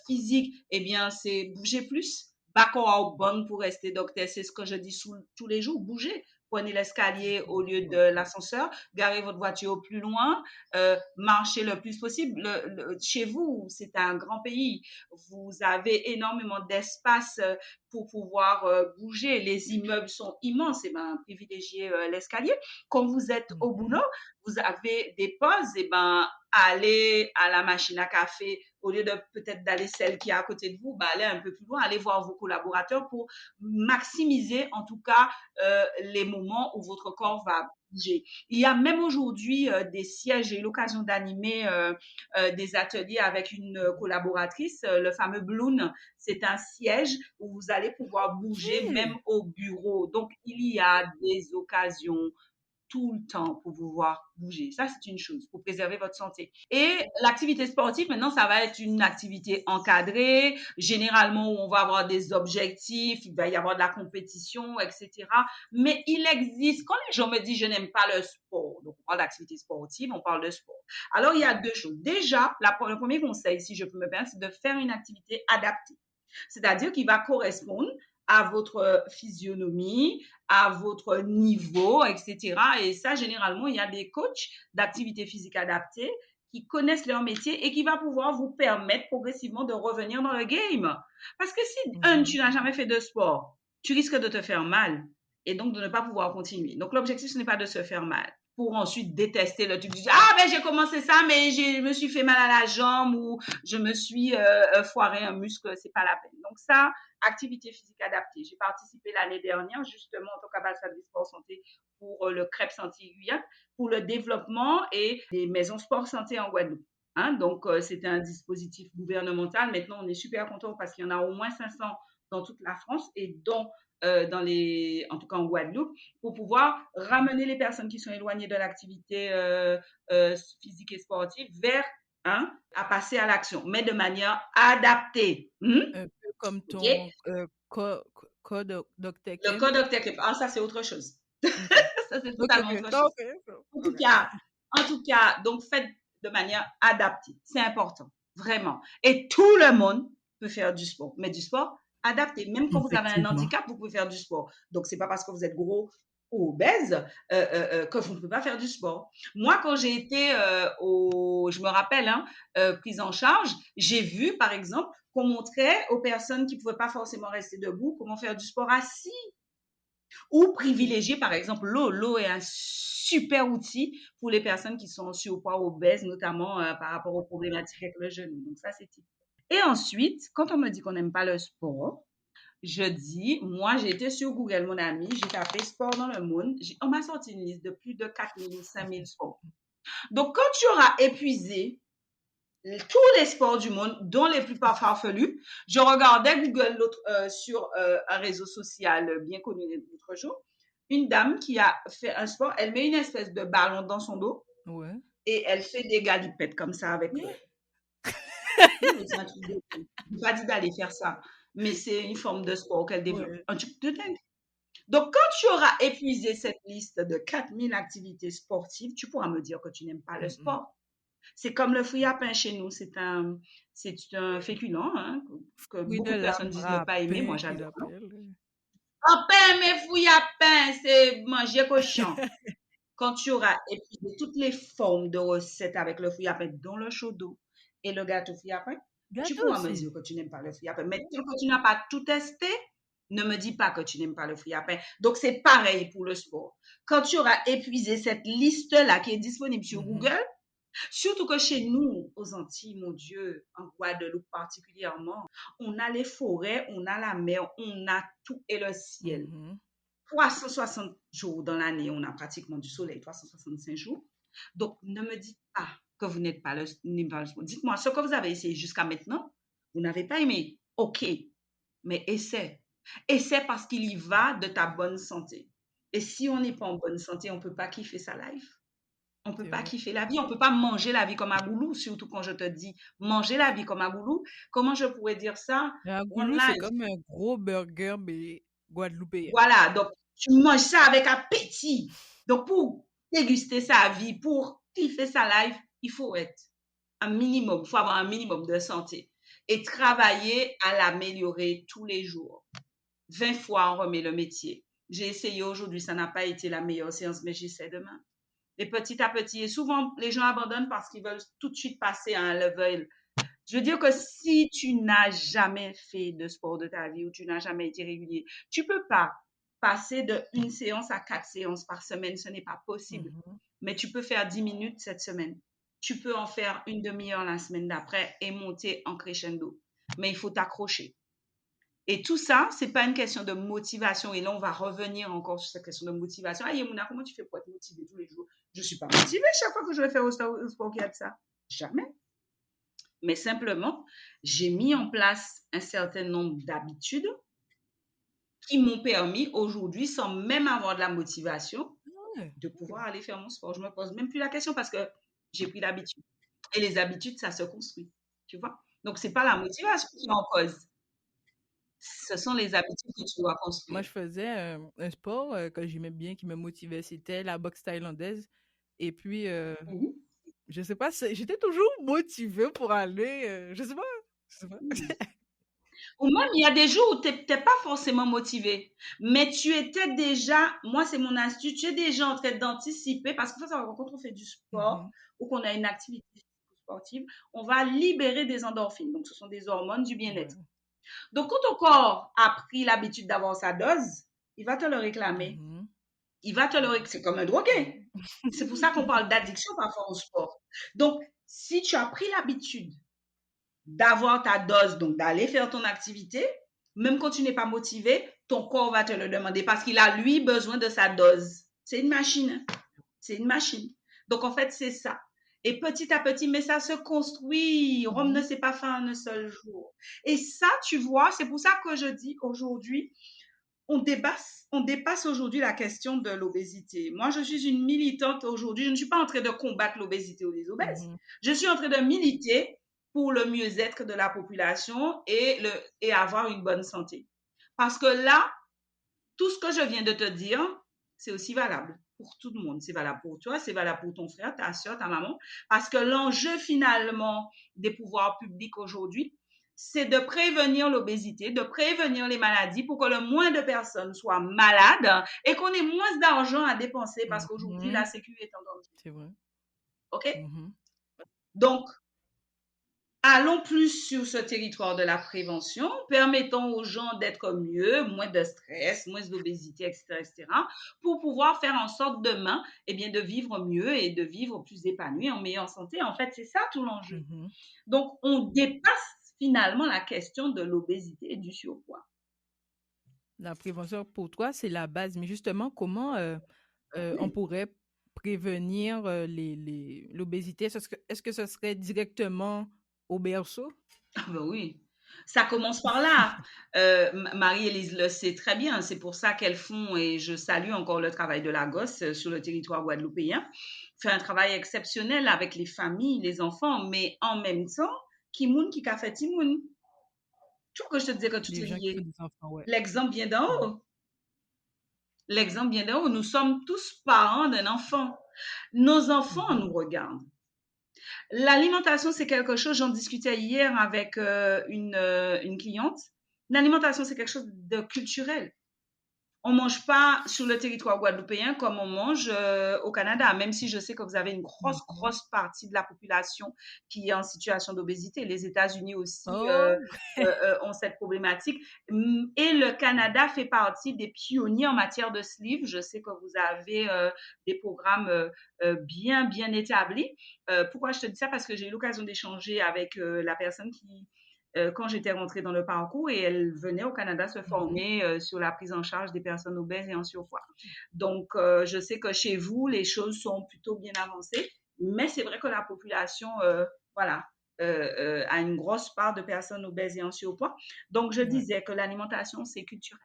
physique, eh bien, c'est bouger plus. Back bonne pour rester docteur, c'est ce que je dis tous les jours, bougez. Prenez l'escalier au lieu de Ouais. l'ascenseur, garez votre voiture plus loin, marchez le plus possible. Chez vous, c'est un grand pays, vous avez énormément d'espace pour pouvoir bouger. Les immeubles sont immenses, et ben privilégiez l'escalier. Quand vous êtes au boulot, Mhm. vous avez des pauses, et ben allez à la machine à café au lieu de peut-être d'aller celle qui est à côté de vous, bah, allez un peu plus loin, allez voir vos collaborateurs pour maximiser en tout cas les moments où votre corps va bouger. Il y a même aujourd'hui des sièges, j'ai eu l'occasion d'animer des ateliers avec une collaboratrice, le fameux Bloon, c'est un siège où vous allez pouvoir bouger même Ok. au bureau. Donc il y a des occasions tout le temps pour pouvoir bouger. Ça, c'est une chose pour préserver votre santé. Et l'activité sportive, maintenant, ça va être une activité encadrée, généralement où on va avoir des objectifs, il va y avoir de la compétition, etc. Mais il existe, quand les gens me disent je n'aime pas le sport, donc on parle d'activité sportive, on parle de sport. Alors, il y a deux choses. Déjà, le premier conseil, si je peux me permettre, c'est de faire une activité adaptée. C'est-à-dire qu'il va correspondre à votre physionomie, à votre niveau, etc. Et ça, généralement, il y a des coachs d'activité physique adaptée qui connaissent leur métier et qui va pouvoir vous permettre progressivement de revenir dans le game. Parce que si, tu n'as Mhm. jamais fait de sport, tu risques de te faire mal et donc de ne pas pouvoir continuer. Donc, l'objectif, ce n'est pas de se faire mal pour ensuite détester le truc. Ah, ben j'ai commencé ça, mais je me suis fait mal à la jambe ou je me suis foiré un muscle, c'est pas la peine. Donc ça, activité physique adaptée. J'ai participé l'année dernière justement en tant qu'ambassadrice sport santé pour le CREP Santé Guyane, pour le développement et les maisons sport santé en Guadeloupe. Hein, donc c'était un dispositif gouvernemental. Maintenant, on est super content parce qu'il y en a au moins 500 dans toute la France et dont en tout cas en Guadeloupe, pour pouvoir ramener les personnes qui sont éloignées de l'activité physique et sportive vers à passer à l'action, mais de manière adaptée. Un peu comme OK? ton code Dr. Le Ken. code octet, ça, c'est autre chose. Ok. Ça, c'est Ok, totalement ok. autre Non, chose. ok. En tout Ok. cas, donc faites de manière adaptée. C'est important, vraiment. Et tout le monde peut faire du sport, mais du sport adapté. Même quand vous avez un Effectivement. handicap, vous pouvez faire du sport. Donc, c'est pas parce que vous êtes gros ou obèse que vous ne pouvez pas faire du sport. Moi, quand j'ai été je me rappelle, prise en charge, j'ai vu, par exemple, qu'on montrait aux personnes qui ne pouvaient pas forcément rester debout comment faire du sport assis ou Ok. privilégier, par exemple, l'eau. L'eau est un super outil pour les personnes qui sont en surpoids, obèses, notamment par rapport aux problématiques avec le genou. Donc, ça, c'est type. Et ensuite, quand on me dit qu'on n'aime pas le sport, je dis, moi, j'ai été sur Google, mon ami, j'ai tapé sport dans le monde. On m'a sorti une liste de plus de 4000 ou 5000 sports. Donc, quand tu auras épuisé tous les sports du monde, dont les plus farfelus, je regardais Google sur un réseau social bien connu l'autre jour, une dame qui a fait un sport, elle met une espèce de ballon dans son dos Ouais. et elle fait des galipettes comme ça avec Yeah. Non, mais c'est un truc de fou. Je n'ai pas dit d'aller faire ça, mais c'est une forme de sport qu'elle développe. Ouais. Un truc de dingue. Donc, quand tu auras épuisé cette liste de 4000 activités sportives, tu pourras me dire que tu n'aimes pas le Mhm. sport. C'est comme le fruit à pain chez nous. C'est un féculent hein, que Fruit de beaucoup de personnes disent ne l'arbre à pas aimer. Moi, pain qu'il j'adore. appelle. En pain, mes fruits à pain, c'est manger cochon. Quand tu auras épuisé toutes les formes de recettes avec le fruit à pain, dont le chaud d'eau et le gâteau fruit à pain, tu Gâteau pourras me aussi. dire que tu n'aimes pas le fruit à pain. Mais tant que tu n'as pas tout testé, ne me dis pas que tu n'aimes pas le fruit à pain. Donc, c'est pareil pour le sport. Quand tu auras épuisé cette liste-là qui est disponible sur Mhm. Google, surtout que chez nous, aux Antilles, mon Dieu, en Guadeloupe particulièrement, on a les forêts, on a la mer, on a tout et le ciel. Mhm. 360 jours dans l'année, on a pratiquement du soleil, 365 jours. Donc, ne me dites pas que vous n'êtes pas le sport. Dites-moi ce que vous avez essayé jusqu'à maintenant. Vous n'avez pas aimé. OK, mais essaie. Essaie parce qu'il y va de ta bonne santé. Et si on n'est pas en bonne santé, on ne peut pas kiffer sa life. On ne peut C'est pas vrai. kiffer la vie. On ne peut pas manger la vie comme un goulou, surtout quand je te dis manger la vie comme un goulou. Comment je pourrais dire ça? Un One goulou, c'est life. comme un gros burger, mais guadeloupéen. Voilà, donc tu manges ça avec appétit. Donc pour déguster sa vie, pour kiffer sa life, il faut être un minimum, il faut avoir un minimum de santé et travailler à l'améliorer tous les jours. 20 fois on remet le métier. J'ai essayé aujourd'hui, ça n'a pas été la meilleure séance, mais j'essaie demain. Et petit à petit, et souvent les gens abandonnent parce qu'ils veulent tout de suite passer à un level. Je veux dire que si tu n'as jamais fait de sport de ta vie ou tu n'as jamais été régulier, tu peux pas passer de une séance à 4 séances par semaine. Ce n'est pas possible. Mhm. Mais tu peux faire 10 minutes cette semaine. Tu peux en faire une demi-heure la semaine d'après et monter en crescendo. Mais il faut t'accrocher. Et tout ça, c'est pas une question de motivation. Et là, on va revenir encore sur cette question de motivation. Ah, Yemouna, comment tu fais pour être motivée tous les jours? Je suis pas motivée chaque fois que je vais faire au sport qu'il y a de ça. Jamais. Mais simplement, j'ai mis en place un certain nombre d'habitudes qui m'ont permis aujourd'hui, sans même avoir de la motivation, Ouais. de pouvoir aller faire mon sport. Je me pose même plus la question parce que j'ai pris l'habitude. Et les habitudes, ça se construit, tu vois. Donc, c'est pas la motivation qui est en cause. Ce sont les habitudes que tu dois Moi, construire. je faisais un sport que j'aimais bien, qui me motivait, c'était la boxe thaïlandaise. Et puis, Mhm. je sais pas, j'étais toujours motivée pour aller, je sais pas, je sais pas. Ou même, il y a des jours où tu n'es pas forcément motivé, mais tu étais déjà, moi c'est mon astuce, tu es déjà en train d'anticiper, parce qu'il faut savoir que quand on fait du sport Mhm. ou qu'on a une activité sportive, on va libérer des endorphines. Donc, ce sont des hormones du Ouais. bien-être. Donc, quand ton corps a pris l'habitude d'avoir sa dose, il va te le réclamer. Mhm. Il va te le réclamer. C'est comme un drogué. Ouais. C'est pour ça qu'on parle d'addiction parfois au sport. Donc, si tu as pris l'habitude d'avoir ta dose, donc d'aller faire ton activité, même quand tu n'es pas motivé, ton corps va te le demander parce qu'il a, lui, besoin de sa dose. C'est une machine. C'est une machine. Donc, en fait, c'est ça. Et petit à petit, mais ça se construit. Rome ne Mhm. s'est pas fait en un seul jour. Et ça, tu vois, c'est pour ça que je dis aujourd'hui, on dépasse aujourd'hui la question de l'obésité. Moi, je suis une militante aujourd'hui. Je ne suis pas en train de combattre l'obésité ou les obèses. Mhm. Je suis en train de militer pour le mieux-être de la population et avoir une bonne santé. Parce que là, tout ce que je viens de te dire, c'est aussi valable pour tout le monde. C'est valable pour toi, c'est valable pour ton frère, ta soeur, ta maman. Parce que l'enjeu finalement des pouvoirs publics aujourd'hui, c'est de prévenir l'obésité, de prévenir les maladies pour que le moins de personnes soient malades et qu'on ait moins d'argent à dépenser parce qu'aujourd'hui, la Mhm. sécu est en danger. C'est vrai. OK? Mhm. Donc, allons plus sur ce territoire de la prévention, permettons aux gens d'être mieux, moins de stress, moins d'obésité, etc., etc., pour pouvoir faire en sorte demain, eh bien, de vivre mieux et de vivre plus épanoui, en meilleure santé. En fait, c'est ça tout l'enjeu. Mhm. Donc, on dépasse finalement la question de l'obésité et du surpoids. La prévention pour toi, c'est la base. Mais justement, comment on Oui. pourrait prévenir l'obésité? Est-ce que ce serait directement au berceau? Ah ben oui, ça commence par là. Marie-Élise le sait très bien, c'est pour ça qu'elles font, et je salue encore le travail de la gosse sur le territoire guadeloupéen, fait un travail exceptionnel avec les familles, les enfants, mais en même temps, qui moun qui ka fait ti moun. Tu vois que je te disais que tout Les est gens qui ont lié. des enfants, ouais. L'exemple vient d'en Mhm. haut. L'exemple vient d'en haut. Nous sommes tous parents d'un enfant. Nos enfants Mhm. nous regardent. L'alimentation, c'est quelque chose, j'en discutais hier avec une cliente. L'alimentation, c'est quelque chose de culturel. On mange pas sur le territoire guadeloupéen comme on mange au Canada, même si je sais que vous avez une grosse, Mhm. grosse partie de la population qui est en situation d'obésité. Les États-Unis aussi Oh, ont cette problématique. Et le Canada fait partie des pionniers en matière de sleeve. Je sais que vous avez des programmes bien, bien établis. Pourquoi je te dis ça? Parce que j'ai eu l'occasion d'échanger avec la personne qui quand j'étais rentrée dans le parcours, et elle venait au Canada se mhm. former sur la prise en charge des personnes obèses et en surpoids. Donc, je sais que chez vous, les choses sont plutôt bien avancées, mais c'est vrai que la population, voilà, a une grosse part de personnes obèses et en surpoids. Donc, je Ouais. disais que l'alimentation, c'est culturel.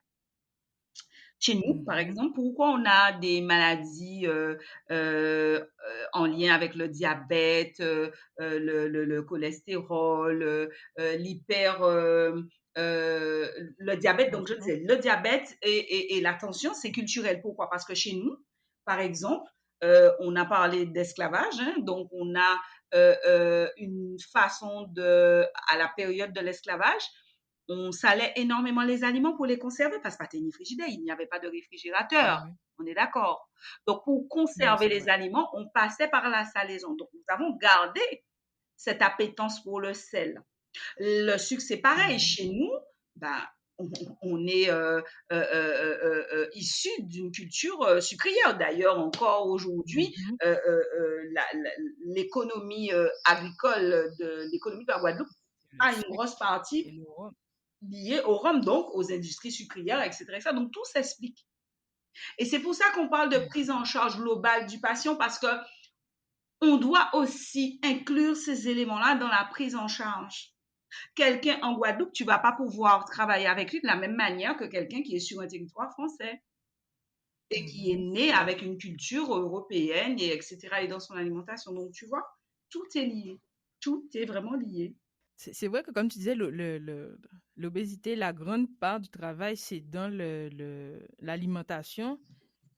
Chez nous, par Mhm. exemple, pourquoi on a des maladies en lien avec le diabète, le cholestérol, l'hyper, le diabète, donc je Tension. disais, le diabète et la tension, c'est culturel. Pourquoi? Parce que chez nous, par exemple, on a parlé d'esclavage, hein, donc on a une façon de, à la période de l'esclavage, on salait énormément les aliments pour les conserver parce que pas ni frigidaire, il n'y avait pas de réfrigérateur. Ouais. On est d'accord. Donc, pour Ouais, conserver c'est les vrai. aliments, on passait par la salaison. Donc, nous avons gardé cette appétence pour le sel. Le sucre, c'est pareil. Mhm. Chez nous, ben, on est issu d'une culture sucrière. D'ailleurs, encore aujourd'hui, Mhm. l'économie agricole de l'économie de la Guadeloupe C'est le a une sucre grosse partie et le rhum. lié au rhum, donc aux industries sucrières, etc. Donc tout s'explique. Et c'est pour ça qu'on parle de prise en charge globale du patient, parce que on doit aussi inclure ces éléments-là dans la prise en charge. Quelqu'un en Guadeloupe, tu vas pas pouvoir travailler avec lui de la même manière que quelqu'un qui est sur un territoire français et qui est Mhm. né avec une culture européenne, et etc. et dans son alimentation. Donc tu vois, tout est lié. Tout est vraiment lié. C'est vrai que, comme tu disais, l'obésité, la grande part du travail, c'est dans l'alimentation.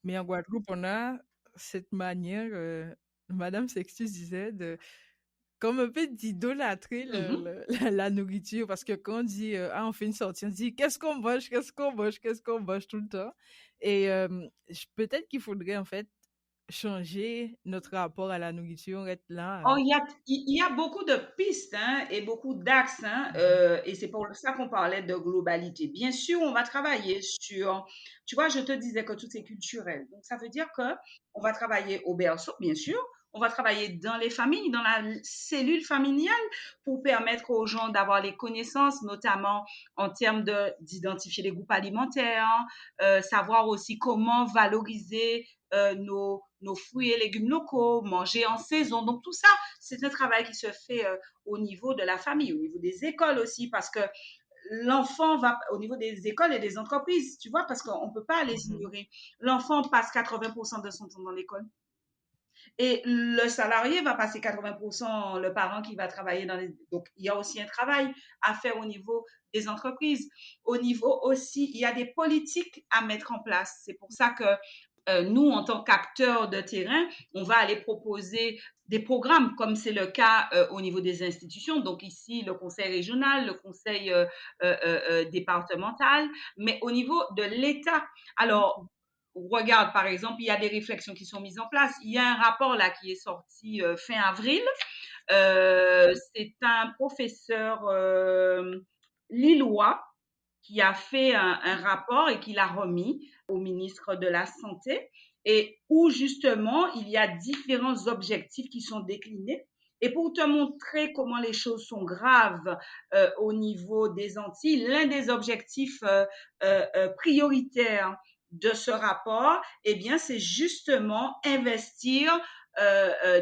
Mais en Guadeloupe, on a cette manière, Madame Sextus disait, comme un peu d'idolâtrer Mhm. la nourriture. Parce que quand on dit, ah, on fait une sortie, on dit, qu'est-ce qu'on mange, qu'est-ce qu'on mange, qu'est-ce qu'on mange tout le temps. Et peut-être qu'il faudrait, en fait, changer notre rapport à la nourriture, être là. Oh, il y a beaucoup de pistes hein, et beaucoup d'axes, hein, Mhm, et c'est pour ça qu'on parlait de globalité. Bien sûr, on va travailler sur, tu vois, je te disais que tout est culturel. Donc, ça veut dire que on va travailler au berceau, bien sûr. On va travailler dans les familles, dans la cellule familiale, pour permettre aux gens d'avoir les connaissances, notamment en termes d'identifier les groupes alimentaires, savoir aussi comment valoriser nos fruits et légumes locaux, manger en saison. Donc tout ça, c'est un travail qui se fait au niveau de la famille, au niveau des écoles aussi, parce que l'enfant va au niveau des écoles et des entreprises, tu vois, parce qu'on ne peut pas les mhm, ignorer. L'enfant passe 80% de son temps dans l'école. Et le salarié va passer 80%, le parent qui va travailler dans les... Donc, il y a aussi un travail à faire au niveau des entreprises. Au niveau aussi, il y a des politiques à mettre en place. C'est pour ça que nous, en tant qu'acteurs de terrain, on va aller proposer des programmes, comme c'est le cas au niveau des institutions. Donc ici, le conseil régional, le conseil départemental, mais au niveau de l'État. Alors, regarde, par exemple, il y a des réflexions qui sont mises en place. Il y a un rapport là qui est sorti fin avril. C'est un professeur lillois qui a fait un rapport et qui l'a remis au ministre de la Santé, et où justement il y a différents objectifs qui sont déclinés Et pour te montrer comment les choses sont graves au niveau des Antilles, l'un des objectifs prioritaires de ce rapport, eh bien, c'est justement investir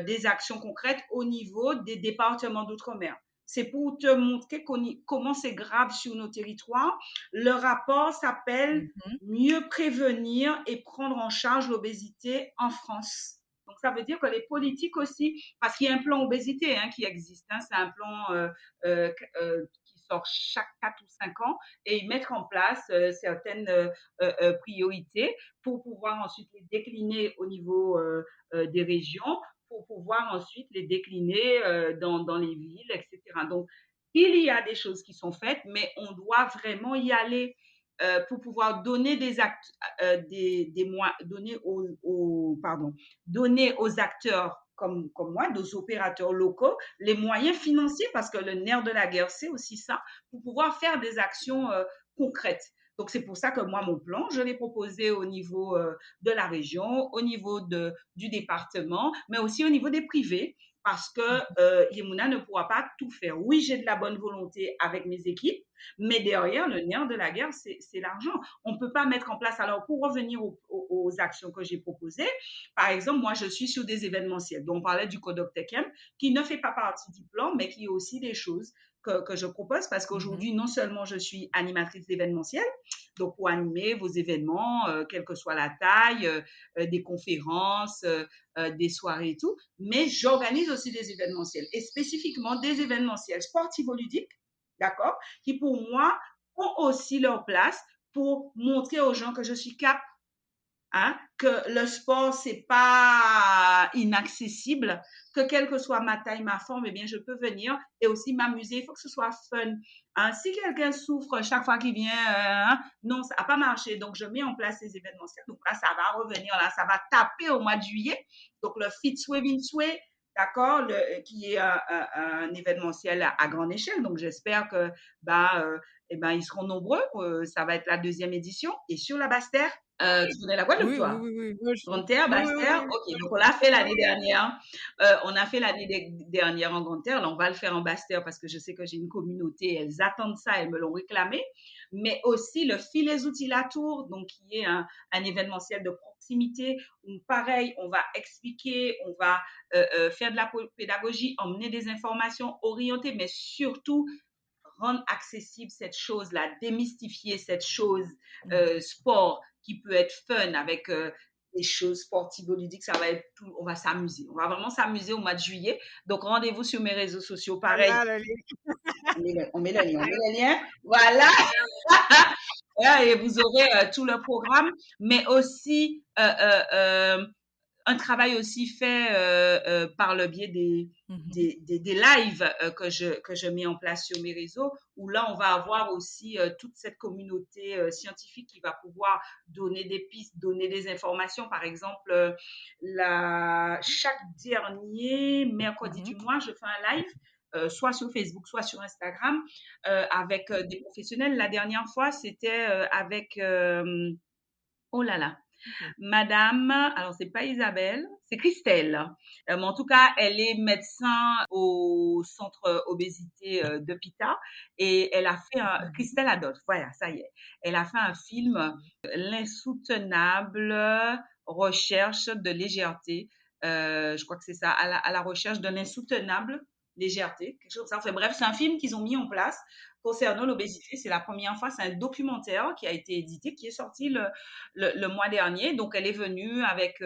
des actions concrètes au niveau des départements d'outre-mer. C'est pour te montrer comment c'est grave sur nos territoires. Le rapport s'appelle Mhm. Mieux prévenir et prendre en charge l'obésité en France. Donc, ça veut dire que les politiques aussi, parce qu'il y a un plan obésité qui existe, c'est un plan qui sort chaque 4 ou 5 ans et ils mettent en place certaines priorités pour pouvoir ensuite les décliner au niveau des régions, pour pouvoir ensuite les décliner dans les villes, etc. Donc, il y a des choses qui sont faites, mais on doit vraiment y aller pour pouvoir donner des actes, donner donner aux acteurs comme moi, nos opérateurs locaux, les moyens financiers, parce que le nerf de la guerre, c'est aussi ça, pour pouvoir faire des actions concrètes. Donc, c'est pour ça que moi, mon plan, je l'ai proposé au niveau de la région, au niveau du département, mais aussi au niveau des privés, parce que Yemuna ne pourra pas tout faire. Oui, j'ai de la bonne volonté avec mes équipes, mais derrière, le nerf de la guerre, c'est l'argent. On ne peut pas mettre en place. Alors, pour revenir aux actions que j'ai proposées, par exemple, moi, je suis sur des événementiels. Donc, on parlait du Codoc Tekem, qui ne fait pas partie du plan, mais qui est aussi des choses que je propose parce Mhm. qu'aujourd'hui, non seulement je suis animatrice d'événementiel, donc pour animer vos événements, quelle que soit la taille, des conférences, des soirées et tout, mais j'organise aussi des événementiels et spécifiquement des événementiels sportivo-ludiques, d'accord, qui pour moi ont aussi leur place pour montrer aux gens que je suis capable, que le sport, c'est pas inaccessible, que quelle que soit ma taille, ma forme, eh bien, je peux venir et aussi m'amuser. Il faut que ce soit fun. Si quelqu'un souffre chaque fois qu'il vient, non, ça n'a pas marché. Donc, je mets en place ces événementiels. Donc là, ça va revenir, là, ça va taper au mois de juillet. Donc, le Fitzway Winsway, d'accord, qui est un événementiel à grande échelle. Donc, j'espère que, ils seront nombreux. Ça va être la deuxième édition. Et sur la Basse-Terre, tu connais la Guadeloupe, Oui, oui, toi? oui, oui. Moi, Grande Terre, oui, oui, Basse oui, Terre, oui. ok. Donc on l'a fait Oui, l'année oui. dernière. On a fait l'année dernière en Grande Terre. Là, on va le faire en Basse Terre parce que je sais que j'ai une communauté. Elles attendent ça, elles me l'ont réclamé. Mais aussi le Filet Outils Latour, donc qui est un événementiel de proximité où pareil, on va expliquer, on va faire de la pédagogie, emmener des informations orientées, mais surtout rendre accessible cette chose-là, démystifier cette chose Mhm. sport qui peut être fun avec des choses sportivo-ludiques, ça va être tout, on va s'amuser. On va vraiment s'amuser au mois de juillet. Donc, rendez-vous sur mes réseaux sociaux. Pareil, Voilà, on met le lien, on met le lien. Voilà. Et vous aurez tout le programme, mais aussi un travail aussi fait par le biais Mhm. des lives que je mets en place sur mes réseaux, où là, on va avoir aussi toute cette communauté scientifique qui va pouvoir donner des pistes, donner des informations. Par exemple, chaque dernier mercredi Mhm. du mois, je fais un live. Soit sur Facebook, soit sur Instagram, avec des professionnels. La dernière fois, c'était avec, oh là là, Ok. Madame, alors c'est pas Isabelle, c'est Christelle. Mais en tout cas, elle est médecin au centre obésité de Pita et elle a fait Mhm. Christelle Adolphe, voilà, ça y est. Elle a fait un film, L'insoutenable recherche de légèreté. Je crois que c'est ça, à la recherche de l'insoutenable légèreté, quelque chose comme ça. Enfin bref, c'est un film qu'ils ont mis en place concernant l'obésité. C'est la première fois, c'est un documentaire qui a été édité, qui est sorti le mois dernier. Donc, elle est venue avec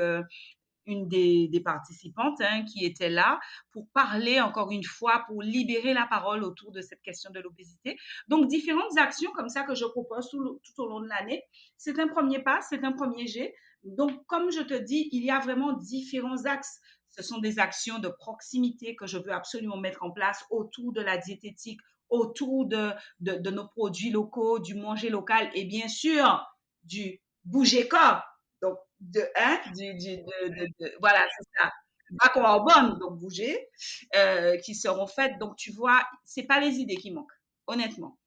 une des participantes qui était là pour parler encore une fois, pour libérer la parole autour de cette question de l'obésité. Donc, différentes actions comme ça que je propose tout au long de l'année. C'est un premier pas, c'est un premier jet. Donc, comme je te dis, il y a vraiment différents axes. Ce sont des actions de proximité que je veux absolument mettre en place autour de la diététique, autour de nos produits locaux, du manger local et bien sûr du bouger corps. Donc, voilà, c'est ça. Bas donc bouger, qui seront faites. Donc, tu vois, c'est pas les idées qui manquent, honnêtement.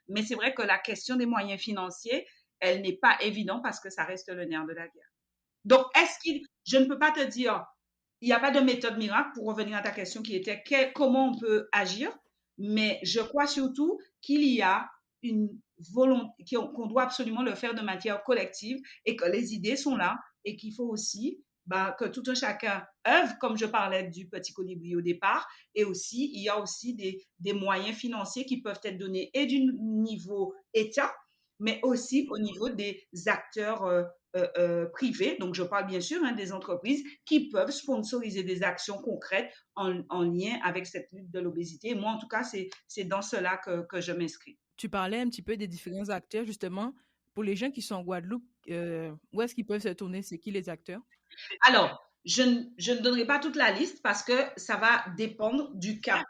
Mais c'est vrai que la question des moyens financiers, elle n'est pas évidente parce que ça reste le nerf de la guerre. Donc, je ne peux pas te dire, il n'y a pas de méthode miracle pour revenir à ta question qui était comment on peut agir, mais je crois surtout qu'il y a une volonté, qu'on doit absolument le faire de manière collective et que les idées sont là et qu'il faut aussi que tout un chacun œuvre, comme je parlais du petit colibri au départ, et aussi, il y a aussi des moyens financiers qui peuvent être donnés et du niveau État, mais aussi au niveau des acteurs privés. Donc, je parle bien sûr des entreprises qui peuvent sponsoriser des actions concrètes en lien avec cette lutte de l'obésité. Moi, en tout cas, c'est dans cela que je m'inscris. Tu parlais un petit peu des différents acteurs, justement. Pour les gens qui sont en Guadeloupe, où est-ce qu'ils peuvent se tourner? C'est qui les acteurs? Alors, je ne donnerai pas toute la liste parce que ça va dépendre du cas.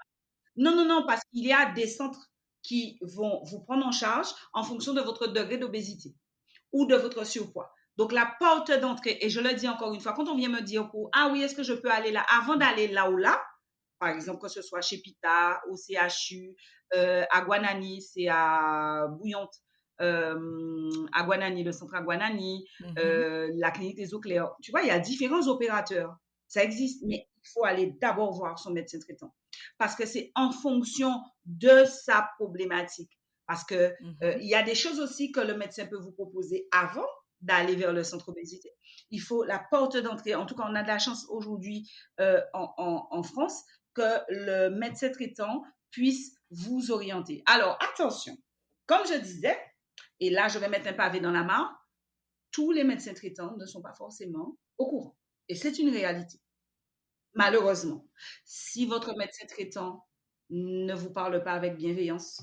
Non, non, non, parce qu'il y a des centres qui vont vous prendre en charge en fonction de votre degré d'obésité ou de votre surpoids. Donc, la porte d'entrée, et je le dis encore une fois, quand on vient me dire, ah oui, est-ce que je peux aller là, avant d'aller là ou là, par exemple, que ce soit chez Pita, au CHU, à Guanani, c'est à Bouillante, à Guanani, le centre à Guanani, Mhm. la clinique des eaux claires. Tu vois, il y a différents opérateurs. Ça existe, mais il faut aller d'abord voir son médecin traitant. Parce que c'est en fonction de sa problématique. Parce que Mhm. il y a des choses aussi que le médecin peut vous proposer avant d'aller vers le centre obésité. Il faut la porte d'entrée. En tout cas, on a de la chance aujourd'hui en France que le médecin traitant puisse vous orienter. Alors, attention, comme je disais, et là, je vais mettre un pavé dans la mare, tous les médecins traitants ne sont pas forcément au courant. Et c'est une réalité, malheureusement. Si votre médecin traitant ne vous parle pas avec bienveillance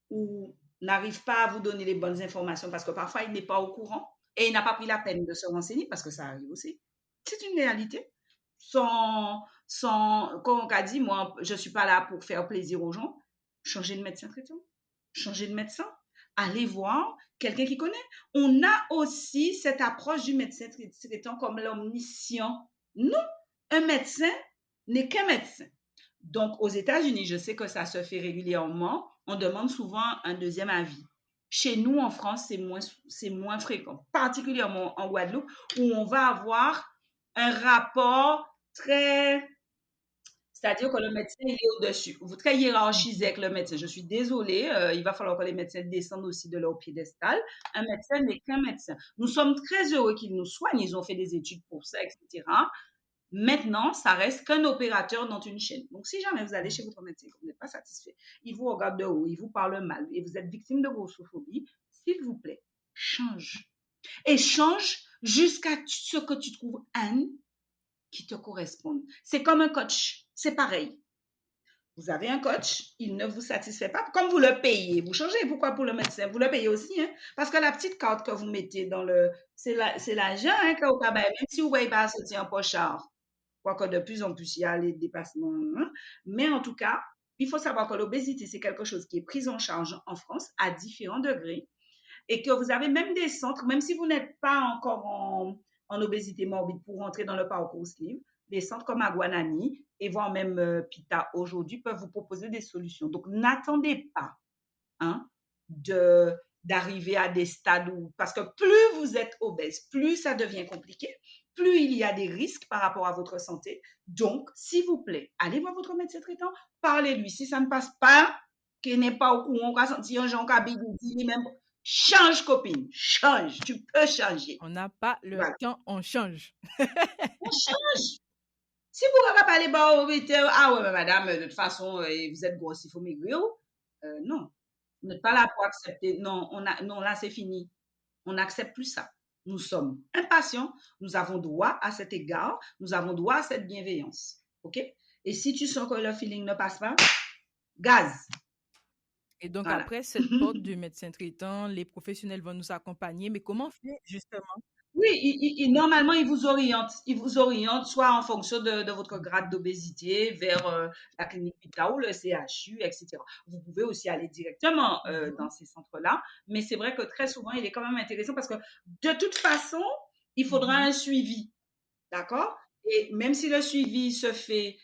ou n'arrive pas à vous donner les bonnes informations parce que parfois il n'est pas au courant et il n'a pas pris la peine de se renseigner parce que ça arrive aussi. C'est une réalité. Comme on a dit, moi, je ne suis pas là pour faire plaisir aux gens. Changer de médecin traitant, changer de médecin, aller voir quelqu'un qui connaît. On a aussi cette approche du médecin traitant comme l'omniscient. Non, un médecin n'est qu'un médecin. Donc, aux États-Unis, je sais que ça se fait régulièrement. On demande souvent un deuxième avis. Chez nous, en France, c'est moins fréquent, particulièrement en Guadeloupe, où on va avoir un rapport très, c'est-à-dire que le médecin il est au-dessus. Vous très hiérarchisé Mhm. avec le médecin. Je suis désolée, il va falloir que les médecins descendent aussi de leur piédestal. Un médecin n'est qu'un médecin. Nous sommes très heureux qu'ils nous soignent. Ils ont fait des études pour ça, etc. Maintenant, ça reste qu'un opérateur dans une chaîne. Donc, si jamais vous allez chez votre médecin et que vous n'êtes pas satisfait, il vous regarde de haut, il vous parle mal et vous êtes victime de grossophobie, s'il vous plaît, change. Et change jusqu'à ce que tu trouves un qui te corresponde. C'est comme un coach. C'est pareil. Vous avez un coach, il ne vous satisfait pas. Comme vous le payez, vous changez. Pourquoi pour le médecin? Vous le payez aussi, hein? Parce que la petite carte que vous mettez dans le... C'est l'argent hein, que vous avez, même si vous ne voyez pas sortir un pochard. Quoique de plus en plus, il y a les dépassements. Hein. Mais en tout cas, il faut savoir que l'obésité, c'est quelque chose qui est pris en charge en France à différents degrés et que vous avez même des centres, même si vous n'êtes pas encore en obésité morbide pour rentrer dans le parcours SLIM, des centres comme Aguanani et voire même PITA aujourd'hui peuvent vous proposer des solutions. Donc, n'attendez pas hein, d'arriver à des stades où, parce que plus vous êtes obèse, plus ça devient compliqué, plus il y a des risques par rapport à votre santé. Donc, s'il vous plaît, allez voir votre médecin traitant, parlez-lui. Si ça ne passe pas, qu'il n'est pas au courant, on va sentir un genre qui même change, copine, change, tu peux changer. On n'a pas le Voilà. temps, on change. On change. Si vous ne parlez pas au vétérinaire, ah ouais, mais madame, de toute façon, vous êtes grosse, il faut maigrir. Non, vous n'êtes pas là pour accepter. Non, non là, c'est fini. On n'accepte plus ça. Nous sommes impatients. Nous avons droit à cet égard. Nous avons droit à cette bienveillance. OK? Et si tu sens que le feeling ne passe pas, gaz. Et donc, Voilà. après cette porte du médecin traitant, les professionnels vont nous accompagner. Mais comment faire, justement? Oui, normalement, il vous oriente soit en fonction de votre grade d'obésité vers la clinique Vita ou le CHU, etc. Vous pouvez aussi aller directement dans Mhm. ces centres-là, mais c'est vrai que très souvent, il est quand même intéressant parce que de toute façon, il faudra Mhm. un suivi, d'accord? Et même si le suivi se fait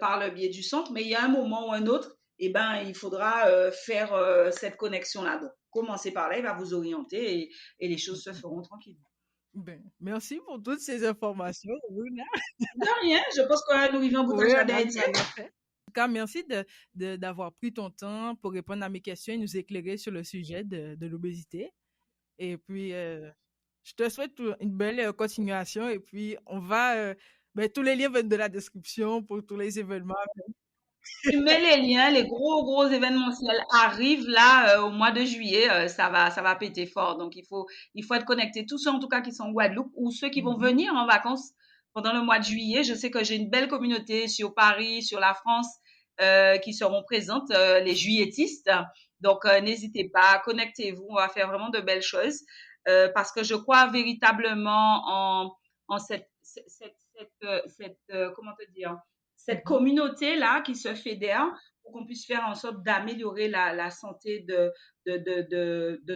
par le biais du centre, mais il y a un moment ou un autre, eh ben, il faudra faire cette connexion-là. Donc, commencez par là, il va vous orienter et les choses se feront tranquillement. Ben, merci pour toutes ces informations, Luna. De rien, je pense que nous vivons au bout d'un Oui, on jardin arrive haïtien. à la fin. En tout cas, merci d'avoir pris ton temps pour répondre à mes questions et nous éclairer sur le sujet de l'obésité. Et puis, je te souhaite une belle continuation. Et puis, ben, tous les liens viennent de la description pour tous les événements. Tu mets les liens, les gros événementiels arrivent là au mois de juillet, ça va péter fort. Donc il faut être connecté. Tous ceux en tout cas qui sont en Guadeloupe ou ceux qui vont Mhm. venir en vacances pendant le mois de juillet. Je sais que j'ai une belle communauté sur Paris, sur la France, qui seront présentes, les juilletistes. Donc n'hésitez pas, connectez-vous. On va faire vraiment de belles choses parce que je crois véritablement en comment te dire, cette Mhm. communauté-là qui se fédère pour qu'on puisse faire en sorte d'améliorer la santé de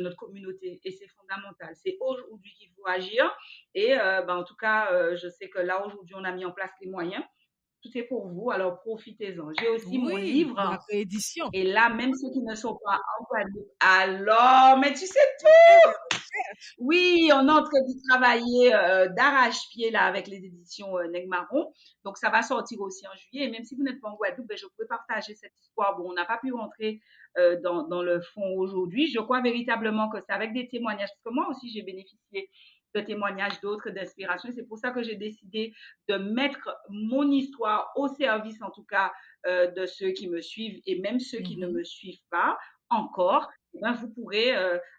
notre communauté. Et c'est fondamental. C'est aujourd'hui qu'il faut agir. Et en tout cas, je sais que là, aujourd'hui, on a mis en place les moyens. Tout est pour vous, alors profitez-en. J'ai aussi mon Oui, la livre. réédition. Et là, même ceux qui ne sont pas en Guadeloupe, alors, mais tu sais, oui, on est en train de travailler d'arrache-pied là avec les éditions Negmaron. Donc ça va sortir aussi en juillet. Et même si vous n'êtes pas en Guadeloupe, ben, je pourrais partager cette histoire. Bon, on n'a pas pu rentrer dans le fond aujourd'hui. Je crois véritablement que c'est avec des témoignages, parce que moi aussi j'ai bénéficié de témoignages d'autres, d'inspiration. C'est pour ça que j'ai décidé de mettre mon histoire au service, en tout cas, de ceux qui me suivent et même ceux qui ne Mhm. me suivent pas encore. Eh ben, vous pourrez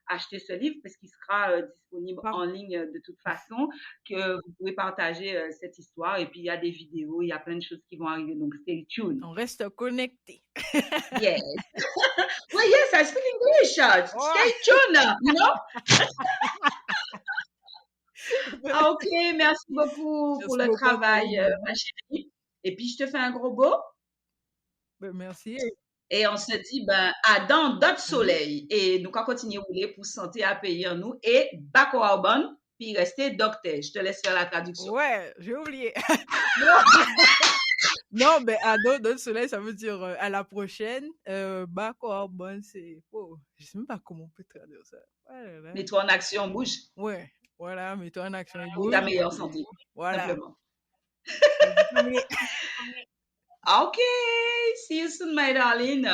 acheter ce livre parce qu'il sera disponible Par- en ligne de toute façon, que vous pouvez partager cette histoire. Et puis, il y a des vidéos, il y a plein de choses qui vont arriver. Donc, stay tuned. On reste connecté. Yes. Well, yes, I speak English. Oh! Stay tuned, you know? OK, merci beaucoup pour Merci le beaucoup encore, travail, Luna. ma chérie. Et puis, je te fais un gros beau. Ben, merci. Et on se dit, ben, à dans d'autres Oui. soleils. Et nous, quand continuer à rouler pour santé à payer en nous et back au Arbonne, puis rester docteur. Je te laisse faire la traduction. Ouais, j'ai oublié. Non, non, mais à d'autres soleil, ça veut dire à la prochaine. Backward, bon, c'est. Oh, je sais même pas comment on peut traduire ça. Ouais, là, là. Mets-toi en action, bouge Ouais, voilà, mets-toi en action et pour ta bouge. Et meilleure puis, santé, voilà. simplement. C'est terminé. OK, see you soon, my darling.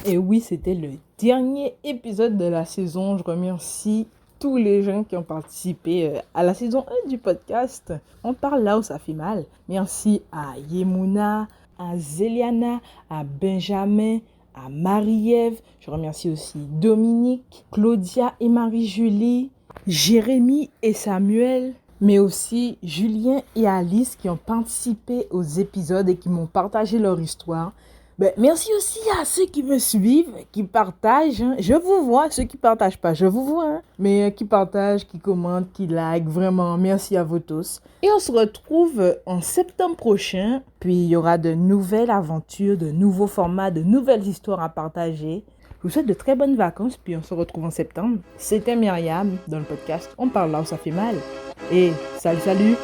Et oui, c'était le dernier épisode de la saison. Je remercie tous les gens qui ont participé à la saison 1 du podcast. On parle là où ça fait mal. Merci à Yemuna, à Zéliana, à Benjamin, à Marie-Ève. Je remercie aussi Dominique, Claudia et Marie-Julie, Jérémy et Samuel, mais aussi Julien et Alice qui ont participé aux épisodes et qui m'ont partagé leur histoire. Ben, merci aussi à ceux qui me suivent, qui partagent. Hein. Je vous vois, ceux qui ne partagent pas, je vous vois. Hein. Mais qui partagent, qui commentent, qui like. Vraiment, merci à vous tous. Et on se retrouve en septembre prochain. Puis il y aura de nouvelles aventures, de nouveaux formats, de nouvelles histoires à partager. Je vous souhaite de très bonnes vacances. Puis on se retrouve en septembre. C'était Myriam dans le podcast On parle là où ça fait mal. Et salut, salut.